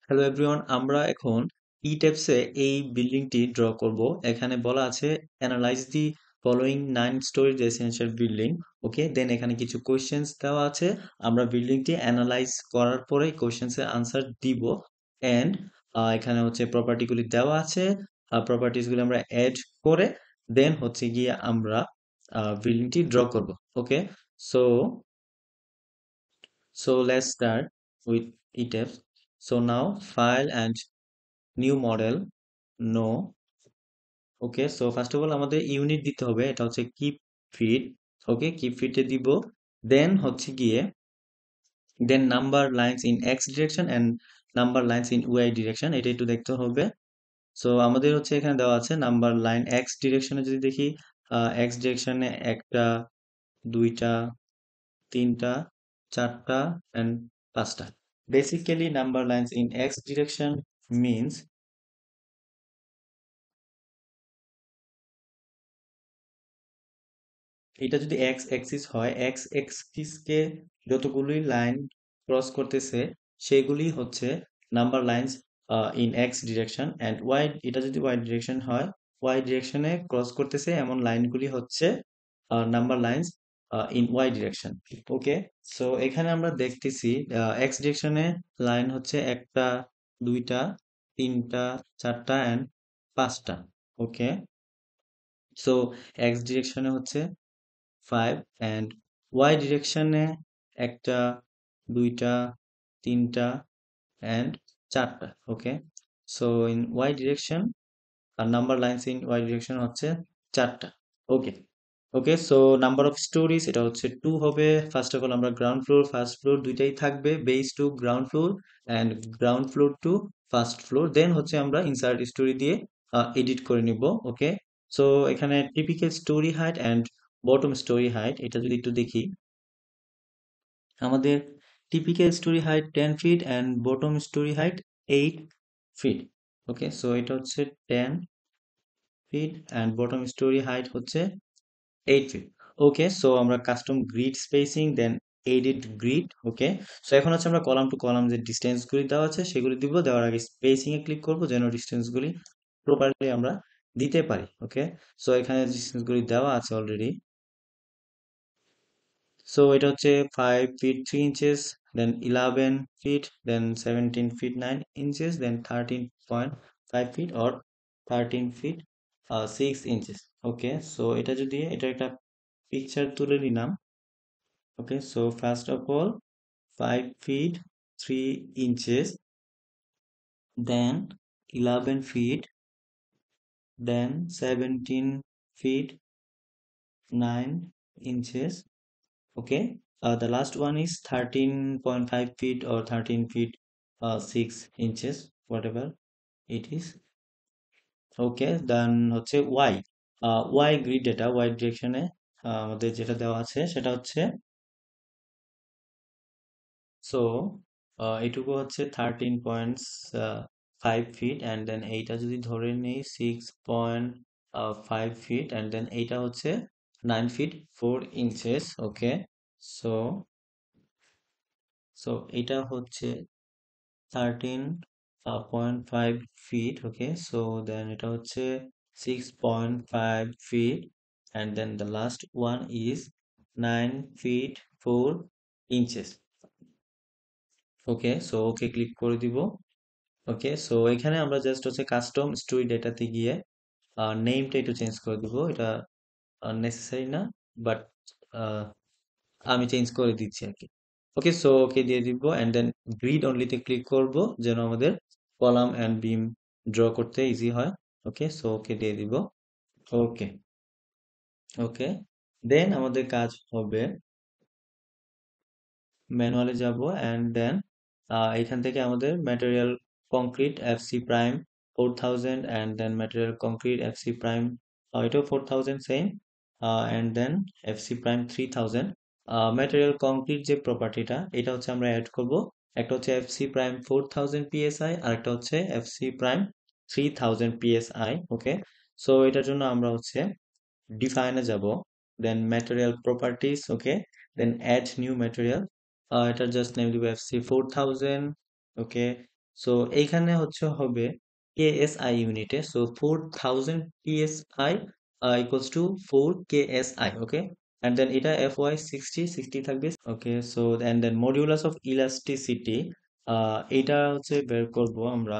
Hello everyone, আমরা এখন ই ট্যাবসে এই বিল্ডিংটি ড্র করব। এখানে বলা আছে analyse the following 9 storeys residential building. Okay, then এখানে কিছু কোয়েশ্চেন্স দেওয়া আছে। আমরা বিল্ডিংটি অ্যানালাইজ করার পরে কোয়েশ্চেন্সের আনসার দিব। অ্যান্ড এখানে হচ্ছে প্রপার্টিগুলি দেওয়া আছে। প্রপার্টিসগুলি আমরা অ্যাড করে দেন হচ্ছে গিয়ে আমরা বিল্ডিংটি ড্র করব। Okay, so let's start with etabs. So now file and new model, no. Okay, so first of all আমাদের ইউনিট দিতে হবে, এটা হচ্ছে কিপ ফিট। ওকে, কিপ ফিটে দিব। দেন হচ্ছে গিয়ে then number lines in x direction and number lines in Y direction, এটা একটু দেখতে হবে। সো আমাদের হচ্ছে এখানে দেওয়া আছে নাম্বার লাইন এক্স ডিরেকশনে, যদি দেখি এক্স ডিরেকশনে একটা, দুইটা, তিনটা, চারটা এন্ড পাঁচটা। Basically number lines in x direction means এটা যদি এক্স অ্যাক্সিস হয়, এক্স অ্যাক্সিসকে যতগুলি লাইন ক্রস করতেছে সেগুলি হচ্ছে number lines in x direction. And Y, এটা যদি ওয়াই ডিরেকশন হয়, ওয়াই ডিরেকশনে ক্রস করতেছে এমন লাইনগুলি হচ্ছে number lines in Y direction. Okay, so এখানে আমরা দেখতেছি এক্স ডিরেকশনে লাইন হচ্ছে একটা, দুইটা, তিনটা, চারটা অ্যান্ড পাঁচটা। ওকে, সো এক্স ডিরেকশনে হচ্ছে 5 and y ডিরেকশনে একটা, দুইটা, তিনটা and চারটা। Okay, so in y direction আর number lines in y direction হচ্ছে চারটা। Okay, okay, so number of storeys এটা হচ্ছে 2 হবে। ফার্স্ট অফ অল আমরা গ্রাউন্ড ফ্লোর ফার্স্ট ফ্লোর দুইটাই থাকবে, base to ground floor and ground floor to first floor. Then হচ্ছে আমরা ইনসার্ট স্টোরি দিয়ে এডিট করে নিব। ওকে, সো এখানে typical story height and bottom story height, এটা যদি একটু দেখি, আমাদের typical story height 10 feet and bottom story height 8 feet. Okay, so এটা হচ্ছে 10 feet and bottom story height হচ্ছে 8 ফিট। ওকে, সো আমরা custom grid spacing then edit grid. Okay, so এখন হচ্ছে আমরা কলাম টু কলাম যে ডিস্টেন্স গুলি দেওয়া আছে সেগুলি দিব। দেওয়ার আগে স্পেসিং এ ক্লিক করব যেন ডিস্টেন্স গুলি প্রপারলি আমরা দিতে পারি। ওকে, সো এখানে ডিস্টেন্স গুলি দেওয়া আছে অলরেডি। সো এটা হচ্ছে 5 feet 3 inches, then 11 feet, then 17 feet 9 inches, then 13.5 feet or 13 feet 6 inches. Okay, so এটা যদি এটা একটা পিকচার তুলে নিলাম। Okay, so first of all 5 feet 3 inches, then 11 feet, then 17 feet 9 inches. Okay, the last one is 13.5 feet or 13 feet 6 inches, whatever it is. Okay, then হচ্ছে y, y grid data y ডিরেকশনে আমাদের যেটা দেওয়া আছে সেটা হচ্ছে, so এটুকু হচ্ছে 13.5 fit and দেন এইটা যদি ধরে নিই 6.5 ফিট অ্যান্ড দেন এইটা হচ্ছে 9 feet 4 inches. Okay, so so এটা হচ্ছে 13.5 ফিট। ওকে, সো দেন এটা হচ্ছে 6.5 feet and then the last one is 9 feet 4 inches. Okay, so okay click করে দিব। ওকে, সো এখানে আমরা জাস্ট হচ্ছে কাস্টম স্টোরি ডেটাতে গিয়ে নেমটা একটু চেঞ্জ করে দিব। এটা নেসেসারি না, বাট আমি চেঞ্জ করে দিচ্ছি আর কি। ওকে, সো ওকে দিয়ে দিব অ্যান্ড দেন গ্রিড অনলিতে ক্লিক করব যেন আমাদের কলাম অ্যান্ড বিম ড্র করতে ইজি হয়। ওকে, সো ওকে দিয়ে দিব। ওকে, ওকে, দেন আমাদের কাজ হবে ম্যানুয়ালে যাব অ্যান্ড দেন এখান থেকে আমাদের material concrete FC prime 4000 and then material concrete FC prime এটাও 4000 same and then FC prime 3000। Material concrete যে প্রপার্টিটা এটা হচ্ছে আমরা অ্যাড করব। একটা হচ্ছে এফসি প্রাইম 4000 পিএসআই আর একটা হচ্ছে FC prime 3000 PSI. Okay, so এটার জন্য আমরা হচ্ছে ডিফাইনে যাব, then material properties. Okay, then add new material, এটা জাস্ট নেম দিব এফসি 4000। ওকে, সো এইখানে হচ্ছে হবে কেএসআই ইউনিটে, so 4000 PSI equals to 4 KSI, okay. And then এটা FY 60 থাকবে, okay. So and then modulus of elasticity, এটা হচ্ছে বের করব আমরা।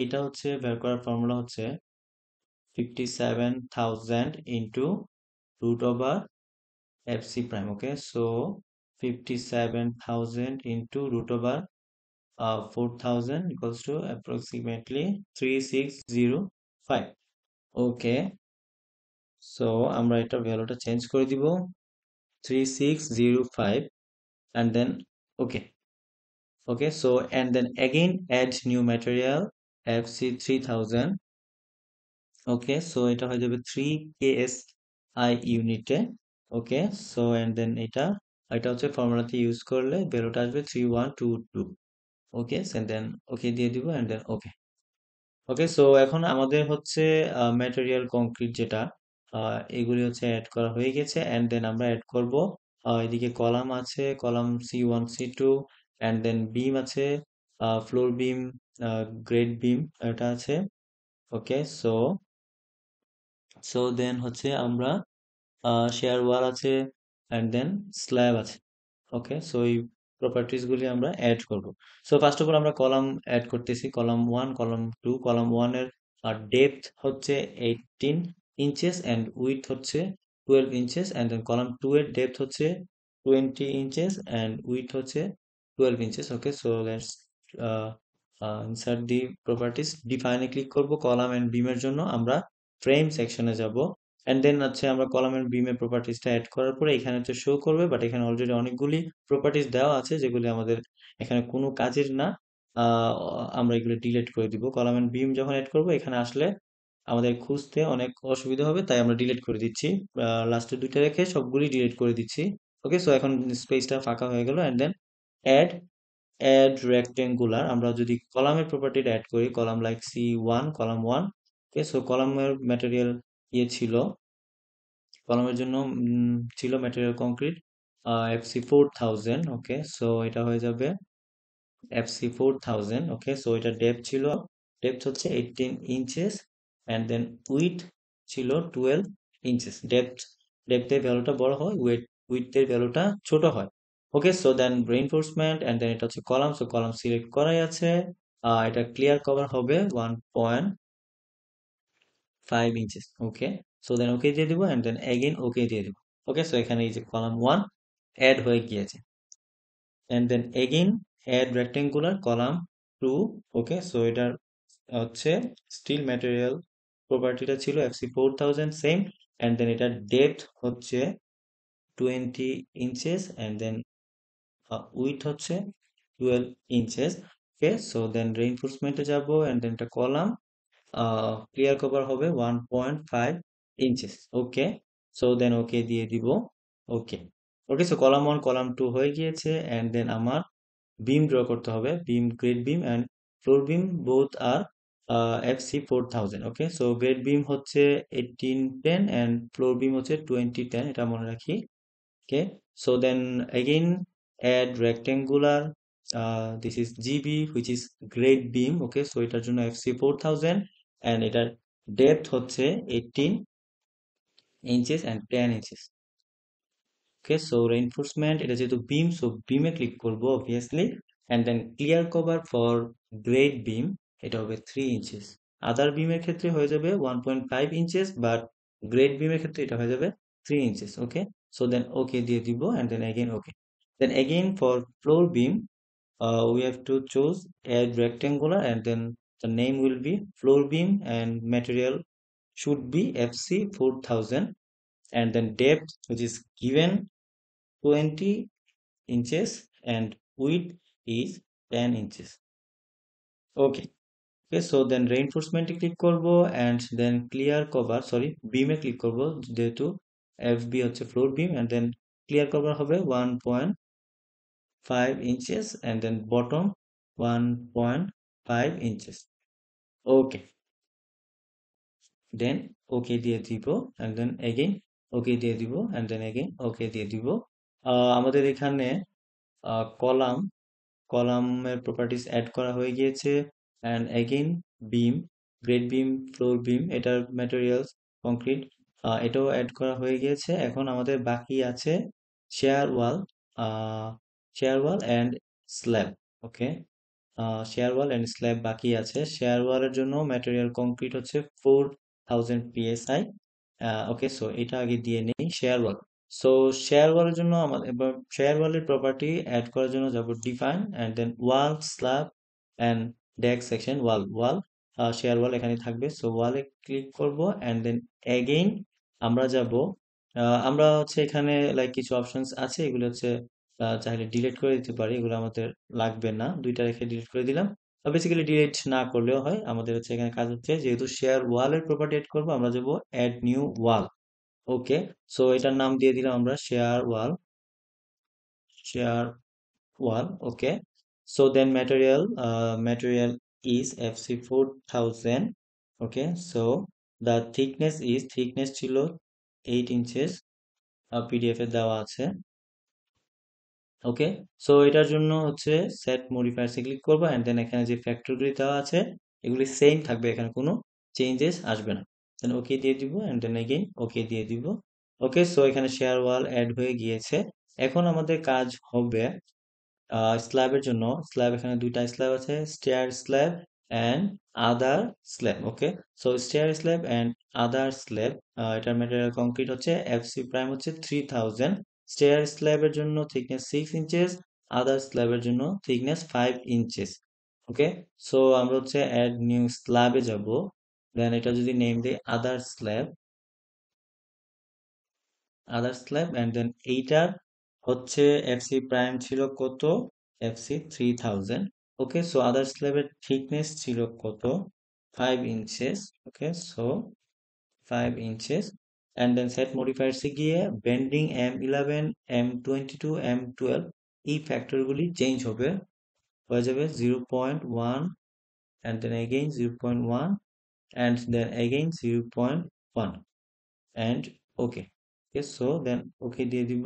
এটা হচ্ছে বের করার ফর্মুলা হচ্ছে 57,000 into root over FC prime, okay. So 57,000 into root over 4,000 equals to approximately 3605. Okay, so আমরা এটা ভ্যালুটা চেঞ্জ করে দিব 3605, and then okay, okay. So and then again add new material FC 3000. Okay, so এটা হয়ে যাবে 3 KSI ইউনিটে, ওকে। So and then এটা এটা হচ্ছে ফর্মুলাতে ইউজ করলে বেরোটা আসবে 3122, ওকে। এন্ড দেন ওকে দিয়ে দিব, and then okay, okay. So এখন আমাদের হচ্ছে ম্যাটেরিয়াল কংক্রিট যেটা, এগুলি হচ্ছে অ্যাড করা হয়ে গেছে। এন্ড দেন আমরা অ্যাড করব এদিকে কলাম আছে, column C1 C2, and then বিম আছে, ফ্লোর বিম, গ্রেড বিম এটা আছে, ওকে। সো সো দেন হচ্ছে আমরা শেয়ার ওয়াল আছে, অ্যান্ড দেন স্ল্যাব আছে, ওকে। সো এই প্রপার্টিজ গুলি আমরা অ্যাড করব। সো ফার্স্ট অফ অল আমরা কলাম অ্যাড করতেছি, কলাম 1, কলাম 2। কলাম 1 এর ডেপথ হচ্ছে 18 ইঞ্চেস অ্যান্ড উইডথ হচ্ছে 12 ইঞ্চেস, অ্যান্ড দেন কলাম 2 এর ডেপথ হচ্ছে 20 ইঞ্চেস অ্যান্ড উইডথ হচ্ছে 12 inches, okay. So let's insert the properties, ডিফাইনে ক্লিক করব। কলাম এন্ড বিমের জন্য আমরা ফ্রেম সেকশনে যাব, এন্ড দেন হচ্ছে আমরা কলাম এন্ড বিমের প্রপার্টিজটা অ্যাড করার পরে এখানে হচ্ছে শো করবে, বাট এখানে অলরেডি অনেকগুলি প্রপার্টিজ দেওয়া আছে যেগুলি আমাদের এখানে কোনো কাজের না। আহ, আমরা এগুলো ডিলিট করে দিব। কলাম এন্ড বিম যখন অ্যাড করব এখানে আসলে আমাদের খুঁজতে অনেক অসুবিধা হবে, তাই আমরা ডিলিট করে দিচ্ছি। লাস্টের দুইটা রেখে সবগুলি ডিলিট করে দিচ্ছি, ওকে। সো এখন স্পেসটা ফাঁকা হয়ে গেল। And then add add rectangular, আমরা যদি কলামের প্রপার্টিটা অ্যাড করি, column like C1 column 1, okay. So কলামের ম্যাটেরিয়াল ইয়ে ছিল, কলামের জন্য ছিল material concrete FC4000, okay. So এটা হয়ে যাবে FC4000, ওকে। সো এটা ডেপথ ছিল, ডেপথ হচ্ছে 18 ইঞ্চেস, অ্যান্ড দেন উইথ ছিল 12 ইঞ্চেস। ডেপথের ভ্যালুটা বড় হয়, উইথের ভ্যালুটা ছোট হয়, okay. So then reinforcement, and then এটা হচ্ছে কলাম, সো কলাম সিলেক্ট করাই আছে। এটা ক্লিয়ার কভার হবে 1.5 inches, okay. So then okay দিয়ে দিব, অ্যান্ড দেন এগেইন ওকে দিয়ে দিব, ওকে। সো এখানে এই যে কলাম 1 অ্যাড হয়ে গিয়েছে, and then again add rectangular column 2, okay. So এটার হচ্ছে স্টিল ম্যাটেরিয়াল প্রপার্টিটা ছিল FC4000 সেম, অ্যান্ড দেন এটার ডেপথ হচ্ছে 20 ইঞ্চেস, অ্যান্ড দেন উইথ হচ্ছে 12 ইঞ্চেস, ওকে। সো দেন রেইনফোর্সমেন্টে যাব, অ্যান্ড দেন এটা কলাম ক্লিয়ার কভার হবে 1.5 inches, okay. So then okay দিয়ে দিব, ওকে, ওকে। সো কলাম 1 কলাম 2 হয়ে গিয়েছে, অ্যান্ড দেন আমার বিম ড্র করতে হবে, beam grade beam and floor beam both আর FC4000, okay. So grade beam হচ্ছে 1810 অ্যান্ড ফ্লোর বিম হচ্ছে 2010, এটা মনে রাখি, okay. So then again add rectangular, this is GB which is grade beam, okay. So এটার জন্য FC4000, and এটার depth হচ্ছে 18 inches and 10 inches, okay. So reinforcement, এটা যেহেতু beam, so beam এ ক্লিক করব obviously, and then clear cover for grade beam, এটা হবে 3 inches। আদার বিমের ক্ষেত্রে হয়ে যাবে 1.5 inches, বাট গ্রেড বিমের ক্ষেত্রে এটা হয়ে যাবে 3 inches, okay. So then okay দিয়ে দিব, and then again okay, then again for floor beam, we have to choose add rectangular, and then the name will be floor beam, and material should be FC4000, and then depth which is given 20 inches, and width is 10 inches, okay, okay. So then reinforcement A click করব, and then clear cover, sorry, beam A click করব যেহেতু FB হচ্ছে floor beam, and then clear cover হবে 1.5 inches, and then bottom 1.5 inches, okay, then okay দিয়ে দিব, and then again okay দিয়ে দিব, and then again okay দিয়ে দিব। আমাদের এখানে কলাম কলামের প্রপার্টিজ অ্যাড করা হয়ে গিয়েছে। And again beam, grade beam, floor বিম, এটার ম্যাটেরিয়ালস কংক্রিট, এটাও অ্যাড করা হয়ে গিয়েছে। এখন আমাদের বাকি আছে share wall, share wall and slab. Okay, share wall and slab বাকি আছে। শেয়ার ওয়ালের জন্য ম্যাটেরিয়াল কংক্রিট হচ্ছে 4000 PSI। ওকে, সো এটা আগে দিয়ে নেই শেয়ার ওয়াল। সো শেয়ার ওয়ালের জন্য আমাদের এবার শেয়ার ওয়ালের প্রপার্টি অ্যাড করার জন্য যাব define and then wall slab and deck section. Wall share wall এখানে থাকবে। সো ওয়ালে ক্লিক করব অ্যান্ড দেন এগেইন আমরা যাব, আমরা হচ্ছে এখানে লাইক কিছু অপশনস আছে, এগুলো হচ্ছে চাইলে ডিলিট করে দিতে পারি, এগুলো আমাদের লাগবে না, দুইটা রেখে ডিলিট করে দিলাম। বেসিক্যালি ডিলিট না করলেও হয়, আমাদের হচ্ছে এখানে কাজ হচ্ছে যেহেতু শেয়ার ওয়ালের প্রপার্টি এড করবো, আমরা যাবো add new wall. Okay, so এটার নাম দিয়ে দিলাম আমরা shear wall, share wall. Okay, so then material is FC 4000। Okay, so the thickness ছিল 8 inches, পিডিএফ এ দেওয়া আছে। ওকে, সো এটার জন্য হচ্ছে সেট মডিফায়ার্স এ ক্লিক করবো এন্ড দেন এখানে যে ফ্যাক্টরগুলি দেওয়া আছে এগুলি সেম থাকবে, এখানে কোনো চেঞ্জেস আসবে না। দেন ওকে দিয়ে দিব এন্ড দেন এগেইন ওকে দিয়ে দিব। ওকে, সো এখানে শেয়ার ওয়াল অ্যাড হয়ে গিয়েছে। এখন আমাদের কাজ হবে স্ল্যাবের জন্য। স্ল্যাব এখানে দুইটা স্ল্যাব আছে, stair slab and other slab. Okay, so stair slab and other slab, এটার ম্যাটেরিয়াল কংক্রিট হচ্ছে এফসি প্রাইম হচ্ছে 3000। স্টেয়ার স্ল্যাবের জন্য থিকনেস 6 ইঞ্চেস, আদার স্ল্যাবের জন্য থিকনেস 5 ইঞ্চেস। ওকে, সো আমরা হচ্ছে অ্যাড নিউ স্ল্যাবে যাব। দেন এটা যদি নেম দিই আদার স্ল্যাব, এন্ড দেন এইটার হচ্ছে এফসি প্রাইম ছিল কত, এফসি 3000। ওকে, সো আদার স্ল্যাবের থিকনেস ছিল কত, 5 inches. Okay, so 5 inches and then set মডিফায়ার্সে গিয়ে বেন্ডিং M11, M22, M12 এই ফ্যাক্টরগুলি চেঞ্জ হবে, হয়ে যাবে 0.1 and then again 0.1 and then again 0.1 and okay. Okay, so then okay দিয়ে দিব।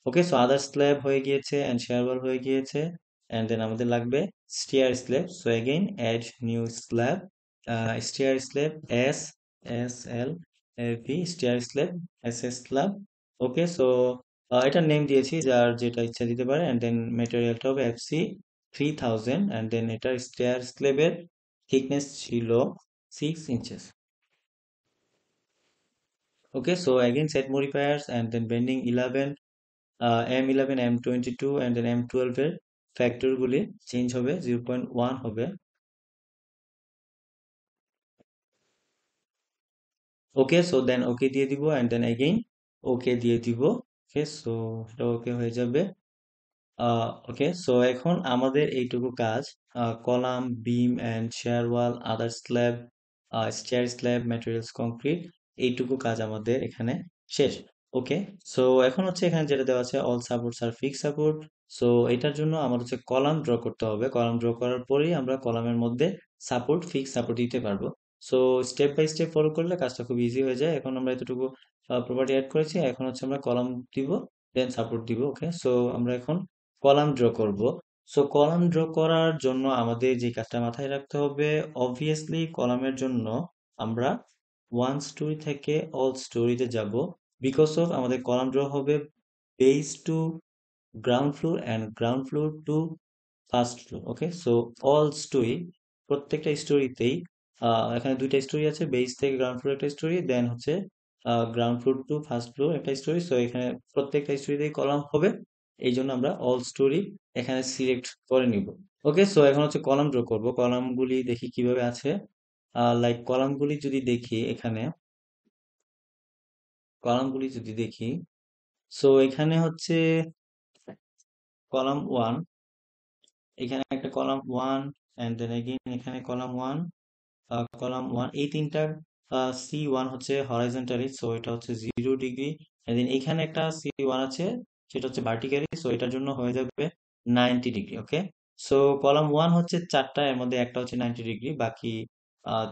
ওকে, সো আদার স্ল্যাব হয়ে গিয়েছে অ্যান্ড শেয়ার ওয়াল হয়ে গিয়েছে অ্যান্ড দেন আমাদের লাগবে stair slab. So again add new slab, stair slab SSLAB, stair slab SS slab. Okay, so এটার name দিয়েছি, যার যেটা ইচ্ছা দিতে পারে অ্যান্ড দেন ম্যাটেরিয়ালটা হবে FC 3000 অ্যান্ড দেন এটার স্টেয়ার স্ল্যাবের থিকনেস ছিল 6 inches. Okay, so again set modifiers and then bending 11, M11, M22 and then M12 এর ফ্যাক্টর গুলি চেঞ্জ হবে, 0.1 হবে। ওকে, সো দেন ওকে দিয়ে দিব and then again ওকে দিয়ে দিব। ওকে, সো এটা ওকে হয়ে যাবে। ওকে, সো এখন আমাদের এইটুকু কাজ, column, beam and shear wall, other slab, stair slab, materials concrete, এইটুকু কাজ আমাদের এখানে শেষ। ওকে, সো এখন হচ্ছে এখানে যেটা দেওয়া আছে অল সাপোর্টস আর ফিক্স সাপোর্ট। সো এটার জন্য আমার হচ্ছে কলাম ড্র করতে হবে, কলাম ড্র করার পরেই আমরা কলামের মধ্যে সাপোর্ট, ফিক্স সাপোর্ট দিতে পারবো। So step by step follow করলে কাজটা খুব ইজি হয়ে যায়। এখন আমরা এতটুকু প্রপার্টি অ্যাড করেছি, এখন হচ্ছে আমরা কলাম দিব দেন সাপোর্ট দিব। ওকে, সো আমরা এখন কলাম ড্র করব। সো কলাম ড্র করার জন্য আমাদের যে কাজটা মাথায় রাখতে হবে, অবভিয়াসলি কলামের জন্য আমরা ওয়ান স্টোরি থেকে অল স্টোরিতে যাব, বিকজ অফ আমাদের কলাম ড্র হবে base to ground floor and ground floor to first floor. Okay, so all story, প্রত্যেকটা স্টোরিতেই এখানে দুইটা স্টোরি আছে, বেস থেকে গ্রাউন্ড ফ্লোর একটা স্টোরি, দেন হচ্ছে ground floor to first floor একটা স্টোরি। সো এখানে প্রত্যেকটা স্টোরিতেই কলাম হবে, এই জন্য আমরা অল স্টোরি এখানে সিলেক্ট করে নিব। ওকে, সো এখন হচ্ছে কলাম ড্র করব, কলামগুলি দেখি কিভাবে আছে। লাইক কলামগুলি যদি দেখি এখানে, কলামগুলি যদি দেখি, সো এখানে হচ্ছে কলাম ওয়ান, এখানে একটা column one and then again এখানে কলাম ওয়ান, এই তিনটার C1 হচ্ছে হরাইজন্টালি, সো এটা হচ্ছে 0 ডিগ্রি। দেন এখানে একটা C1 আছে, সেটা হচ্ছে ভার্টিক্যালি, সো এটার জন্য হয়ে যাবে 90 ডিগ্রি। ওকে, সো কলাম ওয়ান হচ্ছে চারটা, এর মধ্যে একটা হচ্ছে 90 ডিগ্রি, বাকি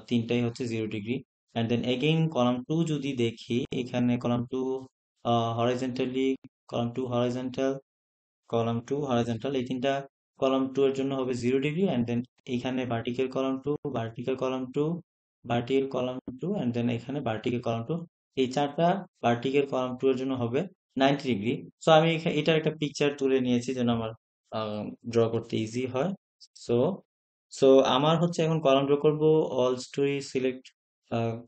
তিনটাই হচ্ছে 0 degree. And then again column two যদি দেখি, এখানে column two horizontally, column two horizontal, column two horizontal, এই তিনটা কলাম 2 এর জন্য হবে 0 ডিগ্রি, এন্ড দেন এখানে vertical column 2, vertical column 2, vertical column 2, and then এখানে ভার্টিক্যাল কলাম 2। এই চারটা ভার্টিক্যাল কলাম 2 এর জন্য হবে 90 ডিগ্রি। সো আমি এটার একটা পিকচার তুলে নিয়েছি যেন আমার ড্র করতে ইজি হয়। সো সো আমার হচ্ছে এখন কলাম ড্র করব। অল স্টোরি সিলেক্ট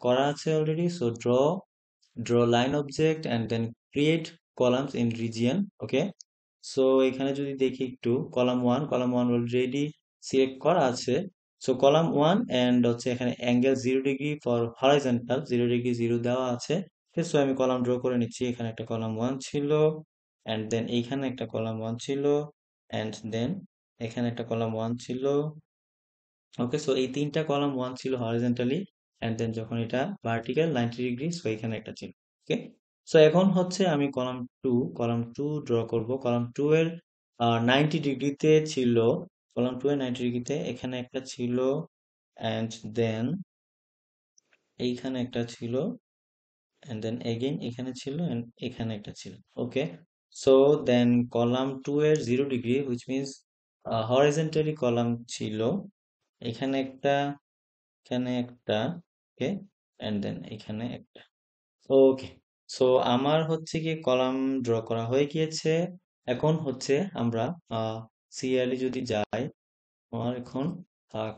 করা আছে already. So draw line object and then create columns in region. Okay, so এখানে যদি দেখি একটু, কলাম ওয়ান অলরেডি সিলেক্ট করা আছে। সো কলাম ওয়ান এন্ড হচ্ছে এখানে angle 0 degree for horizontal, 0 degree 0 দেওয়া আছে। সো আমি কলাম ড্র করে নিচ্ছি। এখানে একটা কলাম ওয়ান ছিল, এন্ড দেন এইখানে একটা কলাম ওয়ান ছিল, এন্ড দেন এখানে একটা কলাম ওয়ান ছিল। ওকে, সো এই তিনটা কলাম ওয়ান ছিল হরিজন্টালি, এন্ড দেন যখন এটা ভার্টিক্যাল 90 ডিগ্রি, সো এখানে একটা ছিল। ওকে, সো এখন হচ্ছে আমি কলাম টু ড্র করব। কলাম টু এর 90 ডিগ্রিতে ছিল, কলাম টু এর 90 ডিগ্রিতে এখানে একটা ছিল, এন্ড দেন এইখানে একটা ছিল, এন্ড দেন এগেইন এখানে ছিল, এন্ড এখানে একটা ছিল। ওকে, সো দেন কলাম টু এর 0 degree which means horizontally column ছিল, এখানে একটা, এখানে একটা, ওকে, এন্ড দেন এখানে একটা। ওকে, সো আমার হচ্ছে কি কলাম ড্র করা হয়ে গিয়েছে। এখন হচ্ছে আমরা সিরিয়ালি যদি যাই, আমার এখন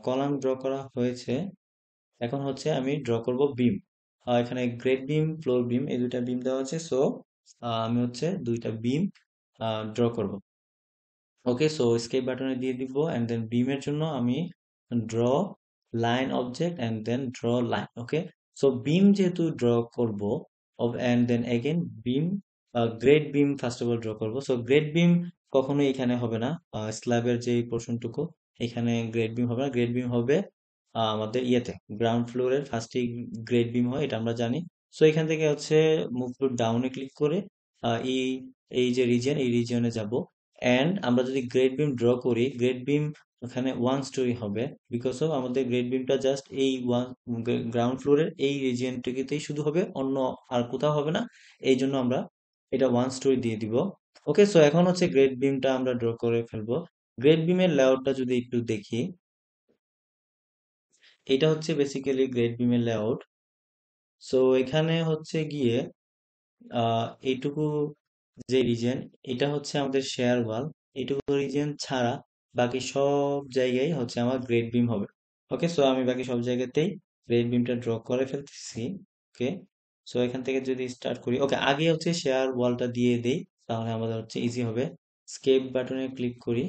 কলাম ড্র করা হয়েছে। এখন হচ্ছে আমি ড্র করব বিম। এখানে গ্রেড বিম, ফ্লোর বিম, এই দুইটা বিম দেওয়া আছে। সো আমি হচ্ছে দুইটা বিম ড্র করব। ওকে, সো স্কেপ বাটনে দিয়ে দিব, এন্ড দেন বিমের জন্য আমি draw line object and then draw line. Okay, so beam যেহেতু ড্র করব, and then again beam, grade beam first of all draw করব। সো গ্রেড বিম কখনোই এখানে হবে না, স্ল্যাবের যে পোর্শনটুকু, এখানে গ্রেড বিম হবে না। গ্রেড বিম হবে আমাদের ইয়েতে গ্রাউন্ড ফ্লোরের ফার্স্টে গ্রেড বিম হয়, এটা আমরা জানি। সো এখান থেকে হচ্ছে মুভ টু ডাউনে ক্লিক করে এই এই যে রিজিয়ন, এই রিজিয়নে যাব। এন্ড আমরা যদি গ্রেড বিম ড্র করি, গ্রেড বিম ওখানে ওয়ান স্টোরি হবে, বিকজ অফ আমাদের গ্রেড বিমটা জাস্ট এই ওয়ান গ্রাউন্ড ফ্লোরের এই রিজিয়নটিতেই শুধু হবে, অন্য আর কোথাও হবে না। এই জন্য আমরা এটা ওয়ান স্টোরি দিয়ে দিব। ওকে, সো এখন হচ্ছে গ্রেড বিমটা আমরা ড্র করে ফেলবো। গ্রেড বিমের লেআউটটা যদি একটু দেখি, এটা হচ্ছে বেসিক্যালি গ্রেড বিমের লেআউট। সো এখানে হচ্ছে গিয়ে এইটুকু যে রিজিয়ন, এটা হচ্ছে আমাদের শেয়ার ওয়াল। এইটুকু রিজিয়ন ছাড়া বাকি সব জায়গায় হচ্ছে আমার গ্রেড বিম হবে। ওকে, সো আমি বাকি সব জায়গাতেই গ্রেড বিমটা ড্র করে ফেলতেছি। ওকে, সো এখান থেকে যদি স্টার্ট করি, ওকে, আগে হচ্ছে শেয়ার ওয়ালটা দিয়ে দেই, তাহলে আমাদের হচ্ছে ইজি হবে। স্কেপ বাটনে ক্লিক করি,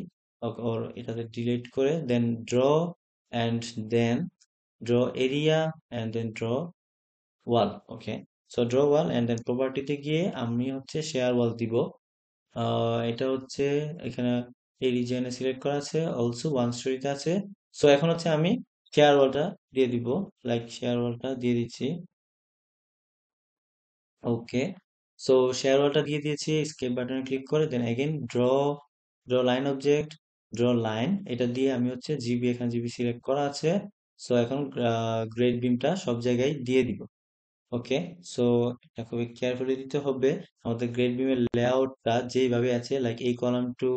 ওর এটাতে ডিলিট করে then draw, and then draw area, and then draw wall. Okay, so draw wall, and then প্রপার্টিতে গিয়ে আমি হচ্ছে শেয়ার ওয়াল দিব। এটা হচ্ছে এখানে এই রিজিয়নে সিলেক্ট করা আছে, অলসো ওয়ান স্টোরিতে আছে। সো এখন হচ্ছে আমি শেয়ার ওয়ালটা দিয়ে দিব, লাইক শেয়ার ওয়ালটা দিয়ে দিচ্ছি। ওকে, সো শেয়ার ওয়ালটা দিয়ে দিয়েছি। স্কেপ বাটনে ক্লিক করে then again draw, line object, draw line, এটা দিয়ে আমি হচ্ছে জিবি, এখানে জিবি সিলেক্ট করা আছে। সো এখন গ্রেড বিমটা সব জায়গায় দিয়ে দিব। ওকে, সো এটা খুবই কেয়ারফুলি দিতে হবে। আমাদের গ্রেড বিমের লেআউটটা যেইভাবে আছে, লাইক এই কলাম টু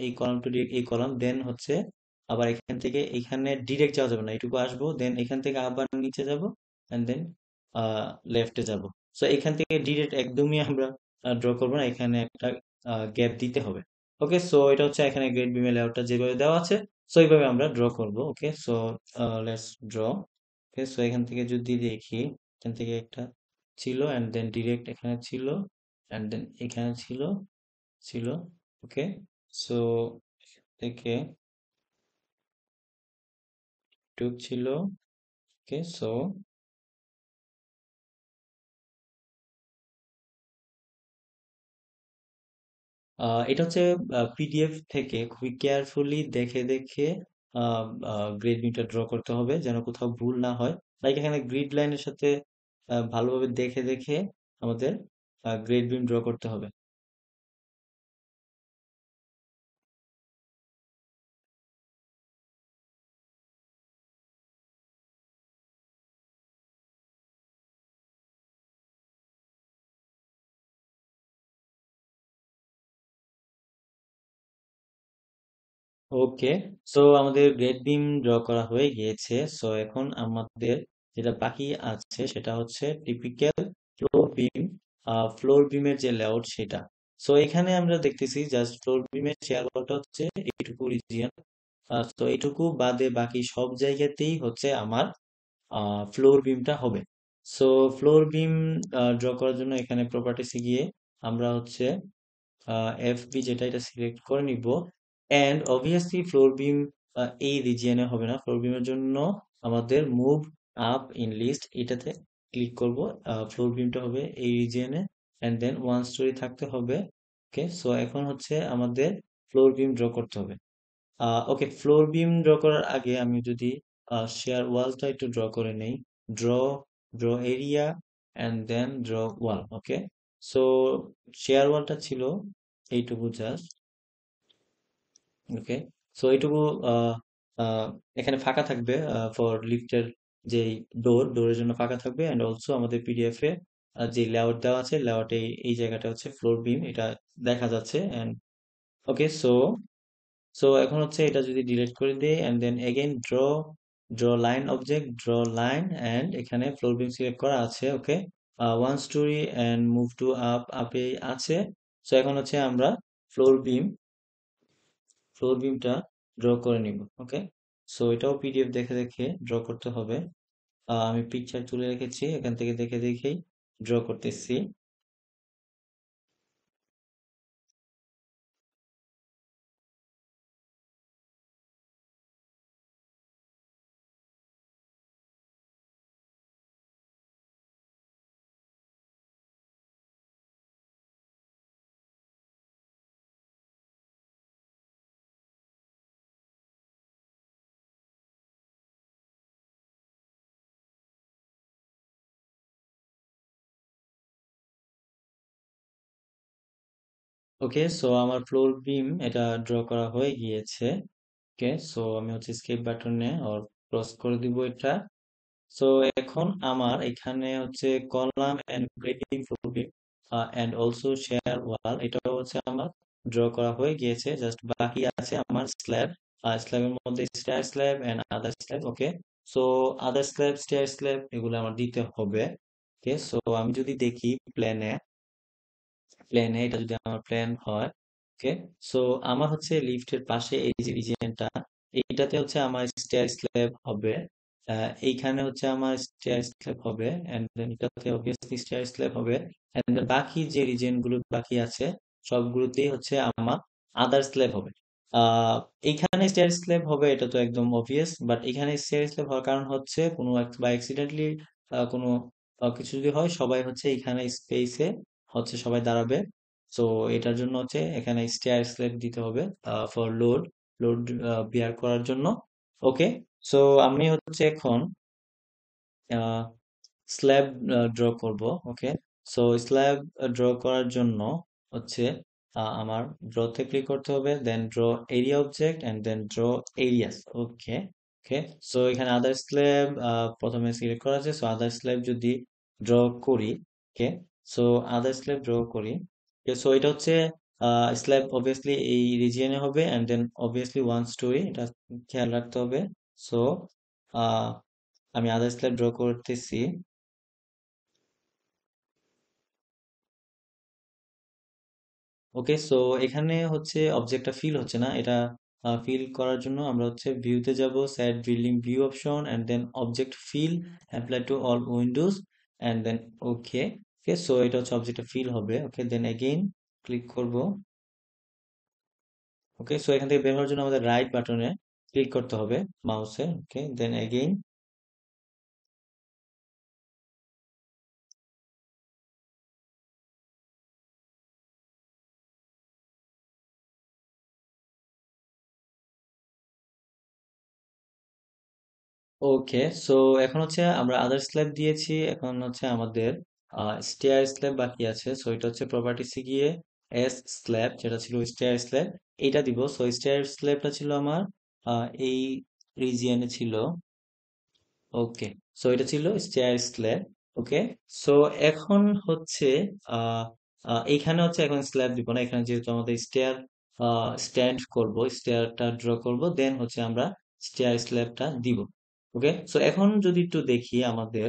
এই কলাম টু এই কলাম, দেন হচ্ছে আবার এখান থেকে এখানে ডিরেক্ট যাওয়া যাবে না, এটুকু আসবো, দেন এখান থেকে আবার নিচে যাব, এন্ড দেন লেফটে যাব। সো এখান থেকে ডিরেক্ট একদমই আমরা ড্র করবো না, এখানে একটা গ্যাপ দিতে হবে। ওকে, সো এটা হচ্ছে এখানে গ্রেড বিমের লেআউটটা যেভাবে দেওয়া আছে, সো এইভাবে আমরা ড্র করব। Okay, so let's draw. Okay, so এখান থেকে যদি দেখি, এখান থেকে একটা ছিল, এন্ড দেন ডিরেক্ট এখানে ছিল, এন্ড দেন এখানে ছিল, ছিল। ওকে, সো থেকে টুক ছিল। ওকে, সো এটা হচ্ছে পিডিএফ থেকে খুবই কেয়ারফুলি দেখে দেখে গ্রেড বিমটা ড্র করতে হবে, যেন কোথাও ভুল না হয়। লাইক এখানে গ্রিড লাইনের সাথে ভালোভাবে দেখে দেখে আমাদের গ্রেড বিম ড্র করতে হবে। ওকে, সো আমাদের গ্রেড বিম ড্র করা হয়ে গিয়েছে। সো এখন আমাদের যেটা বাকি আছে সেটা হচ্ছে টিপিক্যাল ফ্লোর বিম, ফ্লোর বিমের যে লেআউট সেটা। সো এখানে আমরা দেখতেছি জাস্ট ফ্লোর বিমের চেয়ার ওয়ালটা হচ্ছে এইটুকু রিজিয়ন। তো এইটুকু বাদে বাকি সব জায়গাতেই হচ্ছে আমার ফ্লোর বিমটা হবে। সো ফ্লোর বিম ড্র করার জন্য এখানে প্রপার্টিসে গিয়ে আমরা হচ্ছে এফবি যেটা এটা সিলেক্ট করে নিব। এন্ড অবভিয়াসলি ফ্লোর বিম এই রিজিয়নে হবে না, ফ্লোর বিমের জন্য আমাদের মুভ আপ ইন লিস্ট এটাতে ক্লিক করব। ফ্লোর বিমটা হবে এই রিজিয়নে, এন্ড দেন ওয়ান স্টোরি থাকতে হবে। ওকে, সো এখন হচ্ছে আমাদের ফ্লোর বিম ড্র করতে হবে। ওকে, ফ্লোর বিম ড্র করার আগে আমি যদি শেয়ার ওয়ালটা একটু ড্র করে নেই। Draw, draw area, and then draw wall. Okay, so shear ওয়ালটা ছিল এইটুকু জাস্ট। ওকে, সো এইটুকু আহ, আহ, এখানে ফাঁকা থাকবে ফর লিফটের যে ডোরের জন্য ফাঁকা থাকবে, অ্যান্ড অলসো আমাদের পিডিএফ এ যে লেআউট দেওয়া আছে লেআউটে এই জায়গাটা হচ্ছে ফ্লোর বিম, এটা দেখা যাচ্ছে। অ্যান্ড ওকে, সো এখন হচ্ছে এটা যদি ডিলিট করে দিই and then again draw line object, draw line, and এখানে ফ্লোর বিম সিলেক্ট করা আছে। Okay, one storey and move to আপে আছে। সো এখন হচ্ছে আমরা ফ্লোর বিম ফ্লোর বিমটা ড্র করে নিব। ওকে, সো এটাও পিডিএফ দেখে দেখে ড্র করতে হবে। আমি পিকচার তুলে রেখেছি, এখান থেকে দেখে দেখেই ড্র করতেছি। ওকে, সো আমার ফ্লোর বিম এটা ড্র করা হয়ে গিয়েছে। ওকে, সো আমি হচ্ছে স্কেপ বাটনে অর ক্রস করে দিব এটা। সো এখন আমার এখানে হচ্ছে column and grading floor and also shear wall এটাও হচ্ছে আমার ড্র করা হয়ে গিয়েছে। জাস্ট বাকি আছে আমার স্ল্যাব, স্ল্যাবের মধ্যে stair slab and other slab. Okay, so other slab, stair slab এগুলো আমার দিতে হবে। ওকে, সো আমি যদি দেখি প্লেনে এটা যদি আমার প্ল্যান হয়। ওকে, সো আমার হচ্ছে লিফটের পাশে এই যে রিজিয়নটা, এইটাতে হচ্ছে আমার স্টেয়ার স্ল্যাব হবে। এইখানে হচ্ছে আমার স্টেয়ার স্ল্যাব হবে, এন্ড দেন এটাতে অবভিয়াসলি স্টেয়ার স্ল্যাব হবে। এন্ড বাকি যে রিজিয়ন গুলো বাকি আছে সবগুলোতেই হচ্ছে আমার আদার স্ল্যাব হবে। আহ এইখানে স্টেয়ার স্ল্যাব হবে এটা তো একদম অবভিয়াস, বাট এখানে স্টেয়ার স্ল্যাব হওয়ার কারণ হচ্ছে কোনো বা অ্যাক্সিডেন্টলি কোনো কিছু যদি হয় সবাই হচ্ছে এখানে স্পেসে হচ্ছে সবাই দাঁড়াবে। সো এটার জন্য হচ্ছে এখানে স্টেয়ার স্ল্যাব দিতে হবে ফর লোড লোড বিয়ার করার জন্য। ওকে, সো আমি হচ্ছে এখন স্ল্যাব ড্র করব। ওকে, সো স্ল্যাব ড্র করার জন্য হচ্ছে আমার ড্রতে ক্লিক করতে হবে, then draw area object and then draw areas. Okay, okay, so এখানে আদার স্ল্যাব প্রথমে সিলেক্ট করা আছে। সো আদার স্ল্যাব যদি ড্র করি, okay, so other slab draw করি। সো এটা হচ্ছে স্ল্যাব অবভিয়াসলি এই রিজিয়নে হবে, and then obviously one storey, এটা খেয়াল রাখতে হবে। সো আমি আদার স্ল্যাব ড্র করতেছি। ওকে, সো এখানে হচ্ছে অবজেক্টটা ফিল হচ্ছে না। এটা ফিল করার জন্য আমরা হচ্ছে ভিউতে যাব, set building view option, and then object fill apply to all windows, and then okay. Okay, so এটা হচ্ছে অবজেক্টটা ফিল হবে। ওকে, দেন এগেইন ক্লিক করব। ওকে, সো এখান থেকে বের হওয়ার জন্য আমাদের রাইট বাটনে ক্লিক করতে হবে মাউসে। ওকে, দেন এগেইন। ওকে, সো এখন হচ্ছে আমরা আদার স্ল্যাব দিয়েছি, এখন হচ্ছে আমাদের স্টেয়ার স্ল্যাব বাকি আছে। সো এটা হচ্ছে প্রপার্টিসে গিয়ে এস স্ল্যাব যেটা ছিল স্টেয়ার স্ল্যাব এইটা দিব। সো স্টেয়ার স্ল্যাবটা ছিল আমার এই রিজিয়নে ছিল। ওকে, সো এটা ছিল স্টেয়ার স্ল্যাব। ওকে, সো এখন হচ্ছে আহ এইখানে হচ্ছে এখন স্ল্যাব দিব না, এখানে যেহেতু আমাদের স্টেয়ার স্ট্যান্ড করব, স্টেয়ারটা ড্র করব, দেন হচ্ছে আমরা স্টেয়ার স্ল্যাবটা দিব। ওকে, সো এখন যদি একটু দেখি আমাদের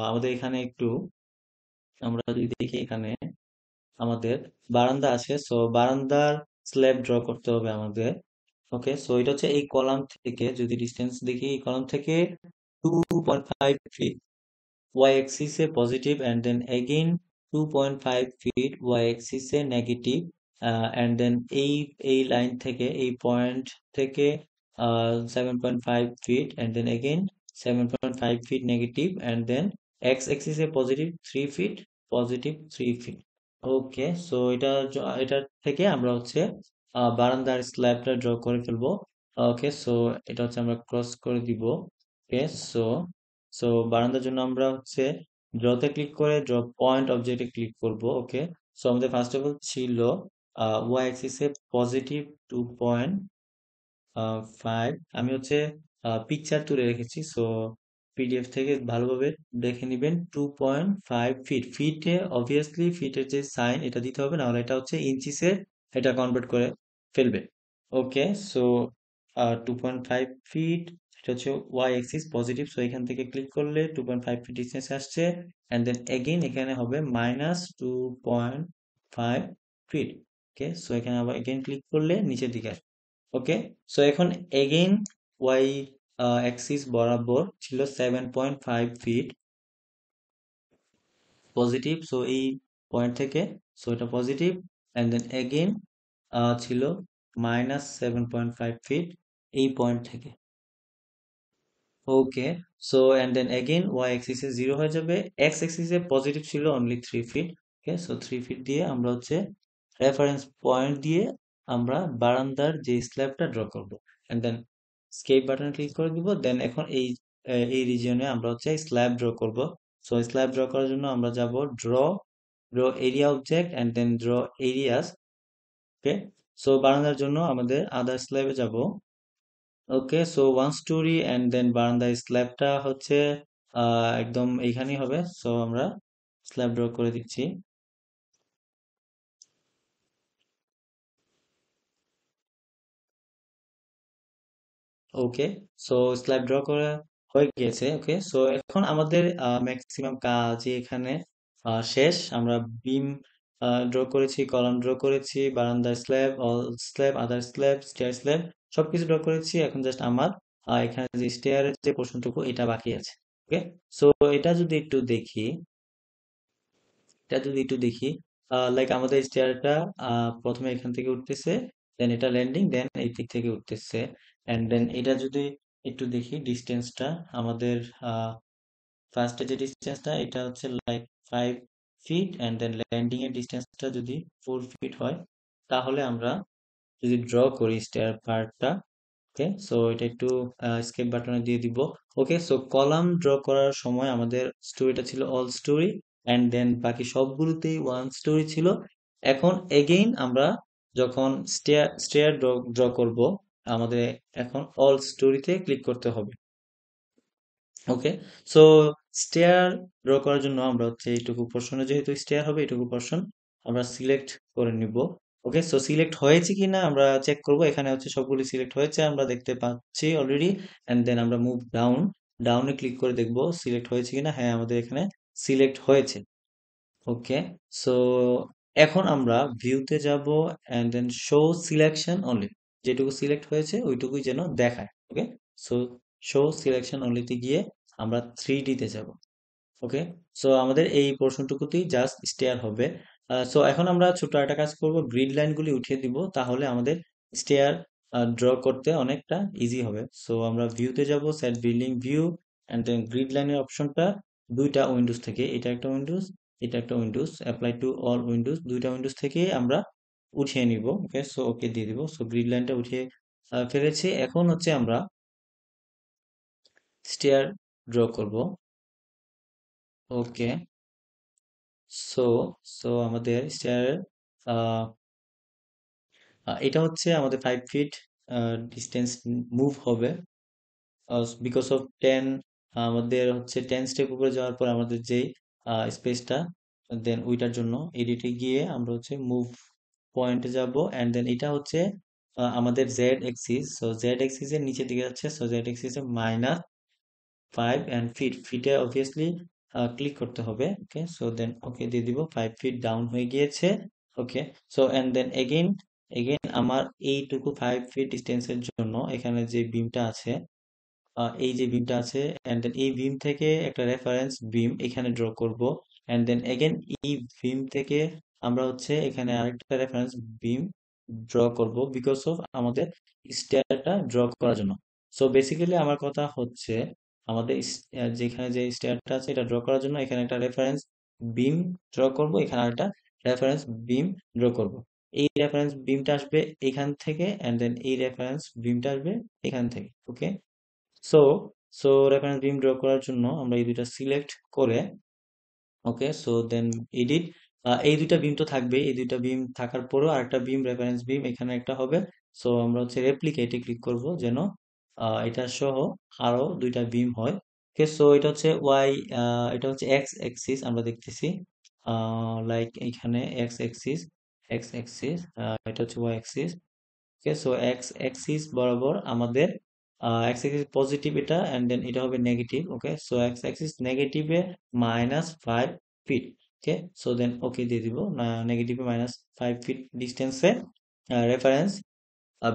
আমাদের এখানে একটু, আমরা যদি দেখি এখানে আমাদের বারান্দা আছে, সো বারান্দার স্ল্যাব ড্র করতে হবে আমাদের। ওকে, সো এটা হচ্ছে এই কলাম থেকে, যদি ডিস্টেন্স দেখি এই কলাম থেকে 2.5 ফিট y axis এ positive, and then again 2.5 feet y axis এ নেগেটিভ, and then এই লাইন থেকে, এই পয়েন্ট থেকে 7.5 feet, and then again 7.5 feet negative, and then x axis এ পজিটিভ 3 feet, পজিটিভ 3 feet। ওকে, সো এটা থেকে আমরা হচ্ছে বারান্দার স্ল্যাবটা ড্র করে ফেলবো। ওকে, সো এটা হচ্ছে আমরা ক্রস করে দিব। ওকে, সো সো বারান্দার জন্য আমরা হচ্ছে ড্রতে ক্লিক করে ড্র পয়েন্ট অবজেক্টে ক্লিক করব। ওকে, সো আমাদের ফার্স্ট অফ অল ছিল ওয়াই অ্যাক্সিসে পজিটিভ 2.5। আমি হচ্ছে পিকচার তুলে রেখেছি, সো পিডিএফ থেকে ভালোভাবে দেখে নিবেন। 2.5 ফিট, ফিটে অবভিয়াসলি ফিটের যে সাইন এটা দিতে হবে, নাহলে এটা হচ্ছে ইঞ্চিসে এটা কনভার্ট করে ফেলবে। ওকে, সো 2.5 ফিট, এটা হচ্ছে ওয়াই অ্যাক্সিস পজিটিভ, সো এখান থেকে ক্লিক করলে 2.5 ফিট ডিস্টেন্স আসছে, অ্যান্ড দেন এগেইন এখানে হবে -2.5 ফিট। ওকে, সো এখানে আবার এগেইন ক্লিক করলে নিচের দিকে আসবে। ওকে, সো এখন এগেইন ওয়াই অ্যাক্সিস বরাবর ছিল 7.5 ফিট পজিটিভ, সো এই পয়েন্ট থেকে, সো এটা পজিটিভ, অ্যান্ড দেন এগেইন ছিল -7.5 ফিট এই পয়েন্ট থেকে। Okay, so and then again y অ্যাক্সিসে 0 হয়ে যাবে, এক্স অ্যাক্সিসে পজিটিভ ছিল only 3 feet. Okay, so 3 feet দিয়ে আমরা হচ্ছে রেফারেন্স পয়েন্ট দিয়ে আমরা বারান্দার যে স্ল্যাবটা ড্র করব, অ্যান্ড দেন স্কেপ বাটনে ক্লিক করে দিব। দেন এখন এই রিজিয়নে আমরা হচ্ছে স্ল্যাব ড্র করব। সো স্ল্যাব ড্র করার জন্য আমরা যাব draw draw area object, and then draw areas. Okay, so বারান্দার জন্য আমাদের আদার স্ল্যাবে যাব। Okay, so 1 story, and then বারান্দার স্ল্যাবটা হচ্ছে একদম এইখানেই হবে, সো আমরা স্ল্যাব ড্র করে দিচ্ছি। ওকে, সো স্ল্যাব ড্র করা হয়ে গিয়েছে। ওকে, সো এখন আমাদের ম্যাক্সিমাম কাজ এখানে শেষ। আমরা বিম ড্র করেছি, কলাম ড্র করেছি, বারান্দার স্ল্যাব, অল স্ল্যাব, আদার স্ল্যাব, স্টেয়ার স্ল্যাব, সবকিছু ড্র করেছি। এখন জাস্ট আমার এখানে যে স্টেয়ারের যে পোর্শনটুকু এটা বাকি আছে। ওকে, সো এটা যদি একটু দেখি, লাইক আমাদের স্টেয়ারটা প্রথমে এখান থেকে উঠতেছে, দেন এটা ল্যান্ডিং, দেন এই দিক থেকে উঠতেছে, এন্ড দেন এটা যদি একটু দেখি ডিস্টেন্সটা আমাদের, ফার্স্টে যে ডিস্টেন্সটা এটা হচ্ছে like 5 feet, and then landing এর ডিস্টেন্সটা যদি 4 ফিট হয়, তাহলে আমরা যদি ড্র করি স্টেয়ার পার্টটা। ওকে, সো এটা একটু স্কেপ বাটনে দিয়ে দিব। ওকে, সো কলাম ড্র করার সময় আমাদের স্টোরিটা ছিল অল স্টোরি, অ্যান্ড দেন বাকি সবগুলোতেই 1 স্টোরি ছিল। এখন এগেইন আমরা যখন স্টেয়ার স্টেয়ার ড্র ড্র করব, আমাদের এখন অল স্টোরিতে ক্লিক করতে হবে। ওকে, সো স্টেয়ার ড্র করার জন্য আমরা হচ্ছে এইটুকু পোর্শনে, যেহেতু স্টেয়ার হবে এইটুকু পোর্শন আমরা সিলেক্ট করে নিব। ওকে, সো সিলেক্ট হয়েছে কিনা আমরা চেক করব। এখানে হচ্ছে সবগুলি সিলেক্ট হয়েছে আমরা দেখতে পাচ্ছি অলরেডি, এন্ড দেন আমরা মুভ ডাউন, ডাউনে ক্লিক করে দেখব সিলেক্ট হয়েছে কিনা। হ্যাঁ, আমাদের এখানে সিলেক্ট হয়েছে। ওকে, সো এখন আমরা ভিউতে যাব, and then show selection only, যেটুকু সিলেক্ট হয়েছে ওইটুকুই যেন দেখায়। ওকে, সো শো সিলেকশন অনলিতে গিয়ে আমরা 3D তে যাব। ওকে, সো আমাদের এই পোর্শনটুকুতেই জাস্ট স্টেয়ার হবে। সো এখন আমরা ছোট একটা কাজ করব, গ্রিড লাইনগুলি উঠিয়ে দিব, তাহলে আমাদের স্টেয়ার ড্র করতে অনেকটা ইজি হবে। সো আমরা ভিউতে যাব, set building view, and then grid লাইনের অপশনটা দুইটা উইন্ডোজ থেকে, এটা একটা উইন্ডোজ, এটা একটা Windows, apply to all Windows, দুইটা উইন্ডোজ থেকে আমরা উঠিয়ে নিব। ওকে, সো ওকে দিয়ে দিব। সো গ্রিড লাইনটা উঠিয়ে ফেলেছি। এখন হচ্ছে আমরা স্টেয়ার ড্র করব। ওকে, সো সো আমাদের স্টেয়ারের এটা হচ্ছে আমাদের 5 ফিট ডিস্টেন্স মুভ হবে, বিকজ অফ 10, আমাদের হচ্ছে 10 স্টেপ উপরে যাওয়ার পর আমাদের যেই স্পেসটা, দেন ওইটার জন্য এডিটে গিয়ে আমরা হচ্ছে মুভ পয়েন্টে যাব, এন্ড দেন এটা হচ্ছে আমাদের Z axis. So Z axis এর নিচের দিকে যাচ্ছে, সো জেড এক্সিস এ -5 এন্ড ফিট, ফিটে অবভিয়াসলি ক্লিক করতে হবে। ওকে, সো দেন ওকে দিয়ে দিব, 5 ফিট ডাউন হয়ে গিয়েছে। Okay, so and then again again আমার এইটুকু 5 ফিট ডিস্টেন্সের জন্য এখানে যে বিমটা আছে, এই যে বিমটা আছে, এন্ড দেন এই বিম থেকে একটা রেফারেন্স বিম এখানে ড্র করব, এন্ড দেন এগেন এই বিম থেকে আমরা হচ্ছে এখানে আরেকটা রেফারেন্স বিম ড্র করব, বিকজ অফ আমাদের স্টেয়ারটা ড্র করার জন্য। সো বেসিক্যালি আমার কথা হচ্ছে আমাদের যেখানে যে স্টেয়ারটা আছে এটা ড্র করার জন্য এখানে একটা রেফারেন্স বিম ড্র করব, এখানে আরেকটা রেফারেন্স বিম ড্র করব। এই রেফারেন্স বিমটা আসবে এখান থেকে, এন্ড দেন এই রেফারেন্স বিমটা আসবে এখান থেকে। ওকে, সো সো রেফারেন্স বিম ড্র করার জন্য আমরা এই দুইটা সিলেক্ট করে, ওকে, সো দেন এডিট, এই দুইটা বিম তো থাকবে, এই দুইটা বিম থাকার পরেও আরেকটা বিম রেফারেন্স বিম এখানে একটা হবে। সো আমরা হচ্ছে রেপ্লিকেটে ক্লিক করব যেন এটা সহ আরো দুইটা বিম হয়। ওকে, সো এটা হচ্ছে ওয়াই, এটা হচ্ছে এক্স এক্সিস আমরা দেখতেছি, লাইক এখানে এক্স এক্সিস, এটা হচ্ছে ওয়াই এক্সিস। ওকে, সো এক্স অ্যাক্সিস বরাবর আমাদের এক্স অ্যাক্সিস পজিটিভ এটা, এন্ড দেন এটা হবে নেগেটিভ। ওকে, so x Axis নেগেটিভে -5 fit. Okay, so then okay দিয়ে দিব, নেগেটিভে -5 ফিট ডিস্টেন্সে রেফারেন্স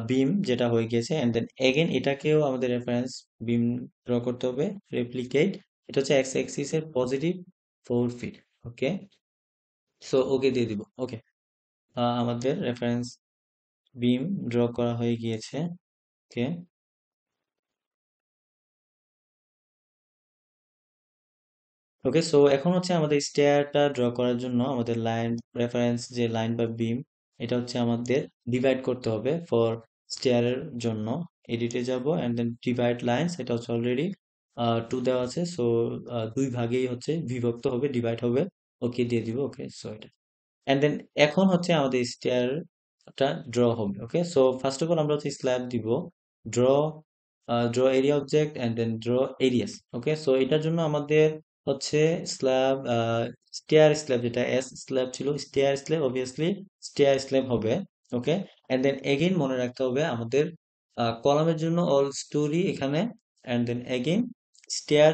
বিম যেটা হয়ে গেছে, এন্ড দেন এগেন এটাকেও আমাদের রেফারেন্স বিম ড্র করতে হবে, রেপ্লিকেট। এটা হচ্ছে এক্স অ্যাক্সিস এর +4 ফিট। ওকে, সো ওকে দিয়ে দিব। ওকে, আমাদের রেফারেন্স বিম ড্র করা হয়ে গিয়েছে। ওকে, ওকে, সো এখন হচ্ছে আমাদের স্টেয়ারটা ড্র করার জন্য আমাদের লাইন রেফারেন্স যে লাইন বা বিম, এটা হচ্ছে আমাদের ডিভাইড করতে হবে ফর স্টেয়ারের জন্য। এডিটে যাব, এন্ড দেন ডিভাইড লাইন্স, এটা হচ্ছে অলরেডি 2 দেওয়া আছে, সো দুই ভাগেই হচ্ছে বিভক্ত হবে, ডিভাইড হবে। ওকে দিয়ে দিব। ওকে, সো এটা, এন্ড দেন এখন হচ্ছে আমাদের স্টেয়ারটা ড্র হবে। Okay, so first of all আমরা হচ্ছে স্ল্যাব দিব, draw draw area object, and then draw areas. Okay, so এটার জন্য আমাদের হচ্ছে স্ল্যাব, স্টেয়ার স্ল্যাব, যেটা এস স্ল্যাব ছিল, stair slab obviously stair slab হবে। ওকে, এন্ড দেন এগেইন মনে রাখতে হবে আমাদের কলামের জন্য অল স্টোরি এখানে, and then again stair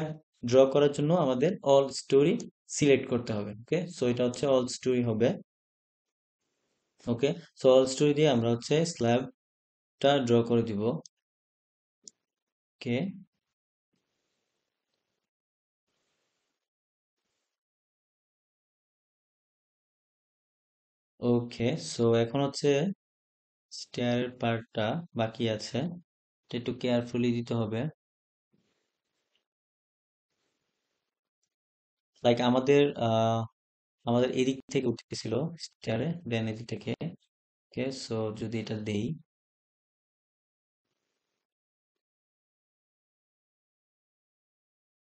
draw করার জন্য আমাদের অল স্টোরি সিলেক্ট করতে হবে। ওকে, সো এটা হচ্ছে অল স্টোরি হবে। ওকে, সো অল স্টোরি দিয়ে আমরা হচ্ছে স্ল্যাবটা ড্র করে দিব। ওকে, ওকে, সো এখন হচ্ছে স্টেয়ারের পার্টটা বাকি আছে, এটা একটু কেয়ারফুলি দিতে হবে। লাইক আমাদের এদিক থেকে উঠতেছিল স্টেয়ারে, দেন এদিক থেকে। ওকে, সো যদি এটা দেই,